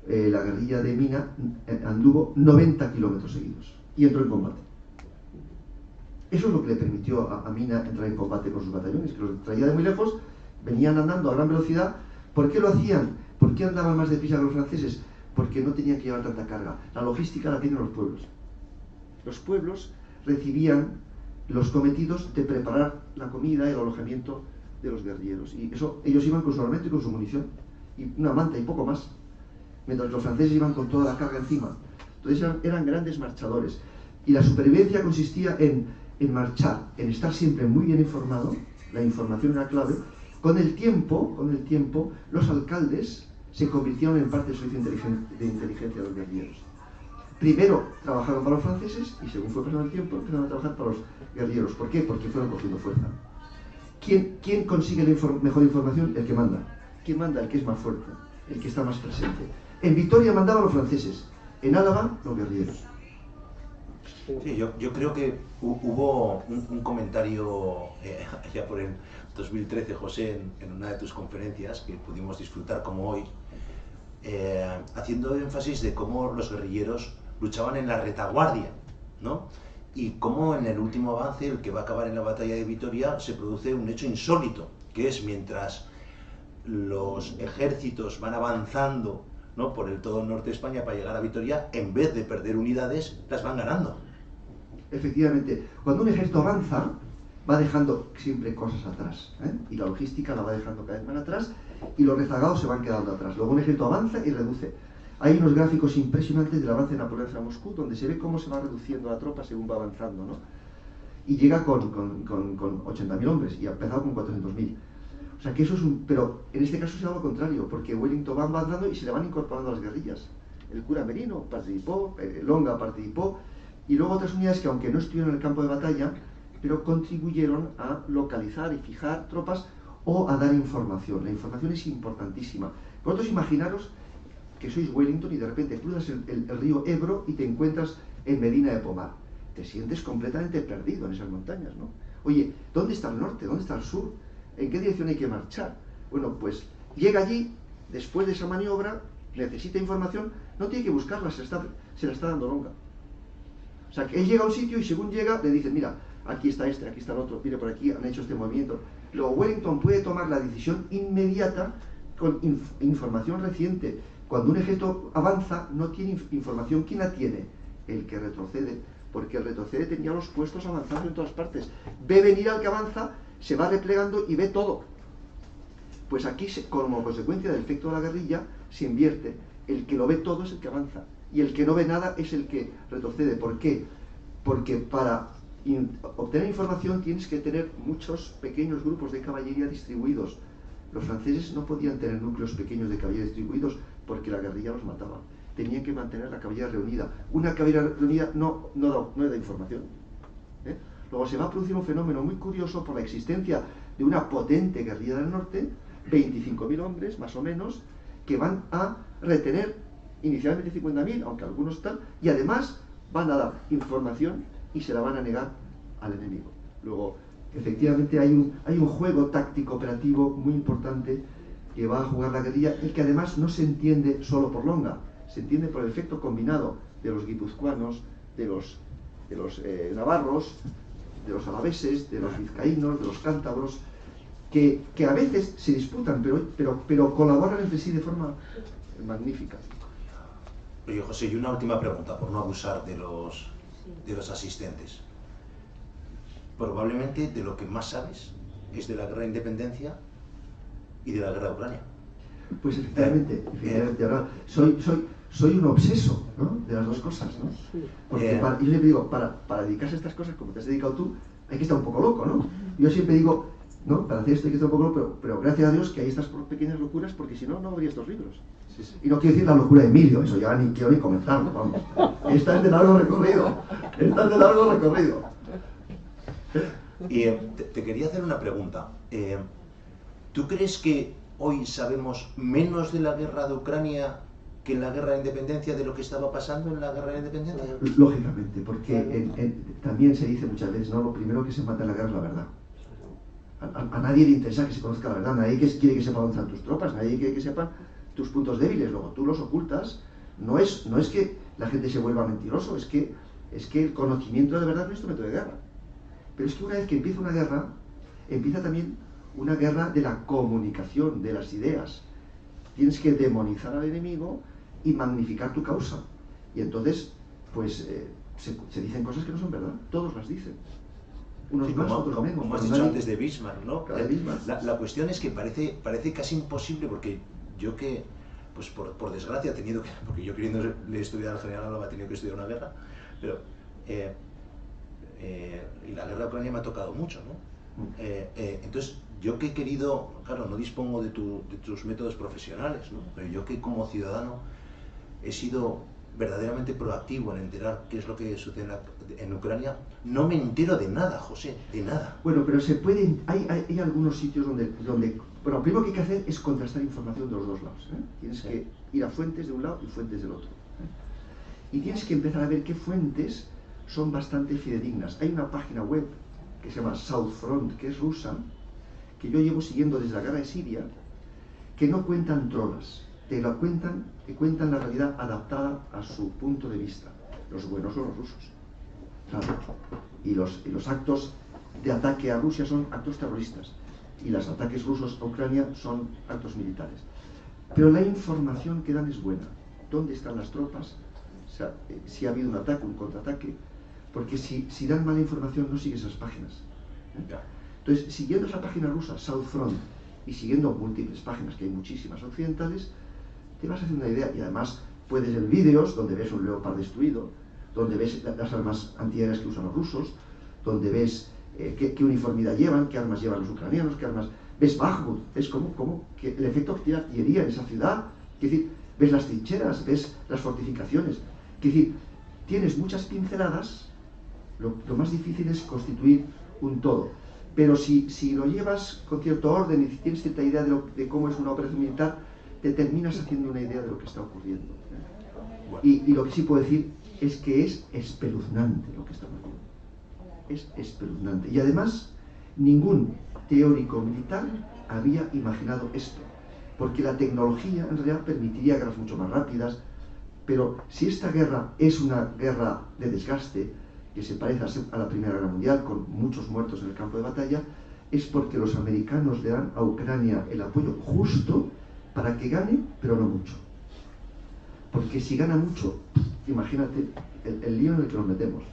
la guerrilla de Mina anduvo 90 kilómetros seguidos y entró en combate. Eso es lo que le permitió a Mina entrar en combate con sus batallones, que los traía de muy lejos, venían andando a gran velocidad. ¿Por qué lo hacían? ¿Por qué andaban más deprisa que los franceses? Porque no tenían que llevar tanta carga. La logística la tienen los pueblos. Los pueblos recibían los cometidos de preparar la comida y el alojamiento de los guerrilleros. Y eso, ellos iban con su armamento y con su munición, y una manta y poco más, mientras los franceses iban con toda la carga encima. Entonces eran grandes marchadores. Y la supervivencia consistía en marchar, en estar siempre muy bien informado. La información era clave. Con el tiempo, los alcaldes se convirtieron en parte del servicio de inteligencia de los guerrilleros. Primero trabajaron para los franceses y según fue pasando el tiempo empezaron a trabajar para los guerrilleros. ¿Por qué? Porque fueron cogiendo fuerza. ¿Quién consigue la mejor información? El que manda. ¿Quién manda? El que es más fuerte, el que está más presente. En Vitoria mandaban los franceses, en Álava los guerrilleros. Sí, yo creo que hubo un comentario ya por el 2013, José, en una de tus conferencias que pudimos disfrutar como hoy, haciendo énfasis de cómo los guerrilleros luchaban en la retaguardia, ¿no? Y cómo en el último avance, el que va a acabar en la batalla de Vitoria, se produce un hecho insólito, que es mientras los ejércitos van avanzando, ¿no?, por el todo el norte de España para llegar a Vitoria, en vez de perder unidades, las van ganando. Efectivamente, cuando un ejército avanza, va dejando siempre cosas atrás, y la logística la va dejando cada vez más atrás, y los rezagados se van quedando atrás. Luego un ejército avanza y reduce. Hay unos gráficos impresionantes del avance de Napoleón hacia Moscú, donde se ve cómo se va reduciendo la tropa según va avanzando, ¿no? Y llega con 80.000 hombres, y ha empezado con 400.000. O sea que eso es pero en este caso se da lo contrario, porque Wellington va avanzando y se le van incorporando a las guerrillas. El cura Merino participó, Longa participó, y luego otras unidades que, aunque no estuvieron en el campo de batalla, pero contribuyeron a localizar y fijar tropas o a dar información. La información es importantísima. Vosotros imaginaros que sois Wellington y de repente cruzas el río Ebro y te encuentras en Medina de Pomar. Te sientes completamente perdido en esas montañas, ¿no? Oye, ¿dónde está el norte? ¿Dónde está el sur? ¿En qué dirección hay que marchar? Bueno, pues llega allí, después de esa maniobra, necesita información, no tiene que buscarla, se la está dando Longa. O sea, que él llega a un sitio y según llega le dicen, mira, aquí está este, aquí está el otro, mire por aquí, han hecho este movimiento. Luego Wellington puede tomar la decisión inmediata con información reciente. Cuando un ejército avanza, no tiene información. ¿Quién la tiene? El que retrocede, porque el retrocede tenía los puestos avanzando en todas partes. Ve venir al que avanza, se va replegando y ve todo. Pues aquí, como consecuencia del efecto de la guerrilla, se invierte. El que lo ve todo es el que avanza, y el que no ve nada es el que retrocede. ¿Por qué? Porque para obtener información tienes que tener muchos pequeños grupos de caballería distribuidos. Los franceses no podían tener núcleos pequeños de caballería distribuidos porque la guerrilla los mataba. Tenían que mantener la caballería reunida. Una caballería reunida no da información. Luego se va a producir un fenómeno muy curioso por la existencia de una potente guerrilla del norte, 25.000 hombres más o menos, que van a retener inicialmente 50.000, aunque algunos están, y además van a dar información y se la van a negar al enemigo. Luego, efectivamente hay un juego táctico operativo muy importante que va a jugar la guerrilla y que además no se entiende solo por Longa, se entiende por el efecto combinado de los guipuzcoanos, de los navarros, de los alaveses, de los vizcaínos, de los cántabros, que a veces se disputan, pero colaboran entre sí de forma magnífica. Oye, José, y una última pregunta, por no abusar de los asistentes. Probablemente de lo que más sabes es de la guerra de independencia y de la guerra de Ucrania. Pues efectivamente, ahora soy un obseso, ¿no?, de las dos cosas, ¿no? Porque yo siempre digo, para dedicarse a estas cosas, como te has dedicado tú, hay que estar un poco loco, ¿no? Yo siempre digo, ¿no?, para hacer esto hay que estar un poco loco, pero gracias a Dios que hay estas pequeñas locuras, porque si no, no habría estos libros. Sí. Y no quiero decir la locura de Emilio, eso ya ni quiero ni comentarlo, vamos. Esta es de largo recorrido. Y te quería hacer una pregunta. ¿Tú crees que hoy sabemos menos de la guerra de Ucrania que en la guerra de independencia de lo que estaba pasando en la guerra de independencia? Lógicamente, porque también se dice muchas veces, no, lo primero que se mata en la guerra es la verdad. A nadie le interesa que se conozca la verdad, nadie quiere que sepa dónde están tus tropas, nadie quiere que sepan tus puntos débiles, luego tú los ocultas. No es que la gente se vuelva mentiroso, es que el conocimiento de la verdad es un instrumento de guerra. Pero es que una vez que empieza una guerra, empieza también una guerra de la comunicación, de las ideas. Tienes que demonizar al enemigo y magnificar tu causa. Y entonces, pues, se dicen cosas que no son verdad, todos las dicen. Unos más, otros menos. Como has dicho antes de Bismarck, ¿no? Bismarck. La cuestión es que parece casi imposible, porque yo que, pues por desgracia, he tenido que, porque yo queriendo estudiar al general Álava he tenido que estudiar una guerra, pero y la guerra de Ucrania me ha tocado mucho, ¿no? Entonces, yo que he querido, claro, no dispongo de tus métodos profesionales, ¿no?, pero yo que como ciudadano he sido verdaderamente proactivo en enterar qué es lo que sucede en Ucrania, no me entero de nada, José, de nada. Bueno, pero se puede, hay algunos sitios donde bueno, lo primero que hay que hacer es contrastar información de los dos lados, ¿eh? Tienes que ir a fuentes de un lado y fuentes del otro, ¿eh? Y tienes que empezar a ver qué fuentes son bastante fidedignas. Hay una página web que se llama South Front, que es rusa, que yo llevo siguiendo desde la guerra de Siria, que no cuentan trolas, te cuentan la realidad adaptada a su punto de vista. Los buenos son los rusos, claro. Y los actos de ataque a Rusia son actos terroristas, y los ataques rusos a Ucrania son actos militares. Pero la información que dan es buena. ¿Dónde están las tropas? O sea, si ha habido un ataque, un contraataque. Porque si dan mala información, no sigues esas páginas, ¿eh? Entonces, siguiendo esa página rusa, South Front, y siguiendo múltiples páginas, que hay muchísimas occidentales, te vas haciendo una idea. Y además puedes ver vídeos donde ves un Leopard destruido, donde ves las armas antiaéreas que usan los rusos, donde ves qué uniformidad llevan, qué armas llevan los ucranianos, qué armas... Ves Bakhmut, ves cómo que el efecto de artillería en esa ciudad, es decir, ves las trincheras, ves las fortificaciones, es decir, tienes muchas pinceladas. Lo más difícil es constituir un todo. Pero si lo llevas con cierto orden y tienes cierta idea de cómo es una operación militar, te terminas haciendo una idea de lo que está ocurriendo. Y lo que sí puedo decir es que es espeluznante lo que está ocurriendo. Es espeluznante. Y además, ningún teórico militar había imaginado esto. Porque la tecnología en realidad permitiría guerras mucho más rápidas. Pero si esta guerra es una guerra de desgaste, que se parece a la Primera Guerra Mundial, con muchos muertos en el campo de batalla, es porque los americanos le dan a Ucrania el apoyo justo para que gane, pero no mucho. Porque si gana mucho, imagínate el lío en el que nos metemos,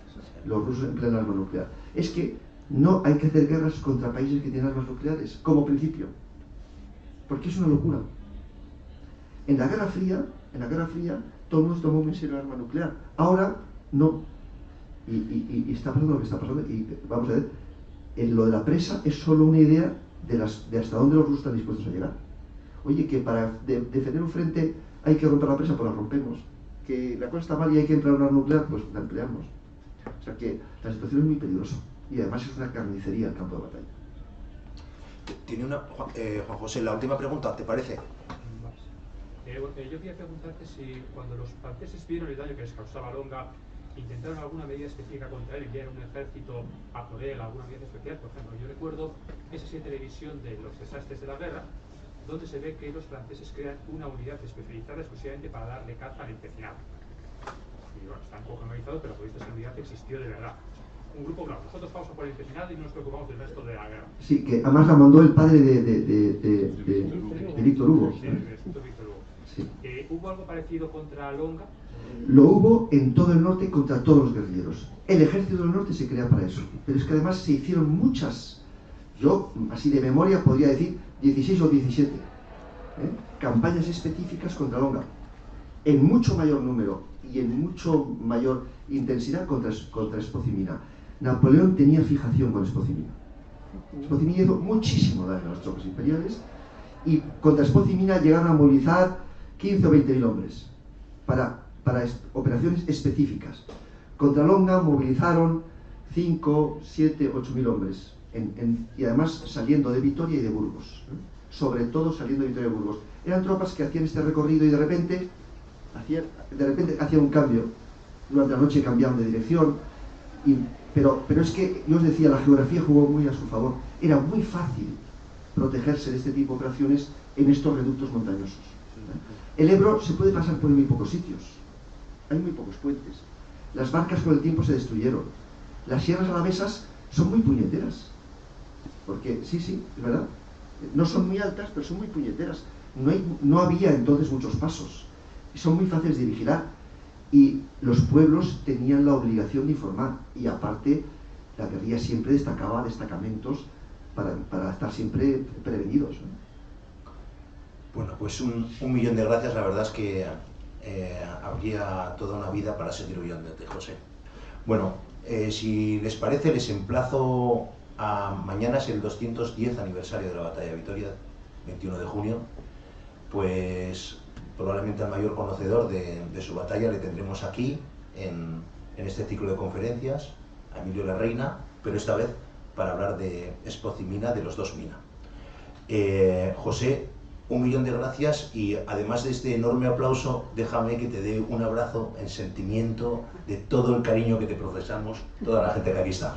los rusos emplean arma nuclear. Es que no hay que hacer guerras contra países que tienen armas nucleares, como principio, porque es una locura. En la Guerra Fría, todo el mundo tomó muy en serio el arma nuclear. Ahora, no. Y está pasando lo que está pasando. Y vamos a ver, lo de la presa es solo una idea de hasta dónde los rusos están dispuestos a llegar. Oye, que para defender un frente hay que romper la presa, pues la rompemos. Que la cosa está mal y hay que emplear una nuclear, pues la empleamos. O sea que la situación es muy peligrosa. Y además es una carnicería el campo de batalla. Tiene una, Juan José, la última pregunta, ¿te parece? Yo quería preguntarte si cuando los franceses vieron el daño que les causaba Longa, intentaron alguna medida específica contra él, enviar un ejército a por él, alguna medida especial. Por ejemplo, yo recuerdo esa serie de televisión de los desastres de la guerra, donde se ve que los franceses crean una unidad especializada exclusivamente para darle caza al empecinado. Y bueno, está un poco normalizado, pero por esta unidad existió de verdad. Un grupo, claro, nosotros vamos a por el empecinado y no nos preocupamos del resto de la guerra. Sí, que además la mandó el padre de Víctor Hugo. Sí, de Víctor Hugo. Sí. ¿Hubo algo parecido contra Longa? Lo hubo en todo el norte contra todos los guerrilleros. El ejército del norte se crea para eso. Pero es que además se hicieron muchas, yo así de memoria podría decir 16 o 17 campañas específicas contra Longa, en mucho mayor número y en mucho mayor intensidad contra Espoz-y-Mina. Napoleón tenía fijación con Espoz-y-Mina. Espoz-y-Mina hizo muchísimo daño a las tropas imperiales y contra Espoz-y-Mina llegaron a movilizar 15 o 20.000 hombres para operaciones específicas. Contra Longa movilizaron 5, 7, 8.000 hombres y además saliendo de Vitoria y de Burgos, sobre todo saliendo de Vitoria y de Burgos. Eran tropas que hacían este recorrido y de repente hacían un cambio. Durante la noche cambiaban de dirección pero es que yo os decía, la geografía jugó muy a su favor. Era muy fácil protegerse de este tipo de operaciones en estos reductos montañosos. El Ebro se puede pasar por muy pocos sitios. Hay muy pocos puentes. Las barcas con el tiempo se destruyeron. Las sierras alavesas son muy puñeteras. Porque, sí, es verdad. No son muy altas, pero son muy puñeteras. No había entonces muchos pasos. Y son muy fáciles de vigilar. Y los pueblos tenían la obligación de informar. Y aparte, la guerrilla siempre destacaba destacamentos para estar siempre prevenidos, ¿no? Bueno, pues un millón de gracias. La verdad es que habría toda una vida para seguir oyéndote, José. Bueno, si les parece, les emplazo a mañana, es el 210 aniversario de la Batalla de Vitoria, 21 de junio. Pues probablemente al mayor conocedor de su batalla le tendremos aquí en este ciclo de conferencias, a Emilio Larreina, pero esta vez para hablar de Espoz-y-Mina, de los dos Mina. José, un millón de gracias y además de este enorme aplauso, déjame que te dé un abrazo en sentimiento de todo el cariño que te profesamos toda la gente que aquí está.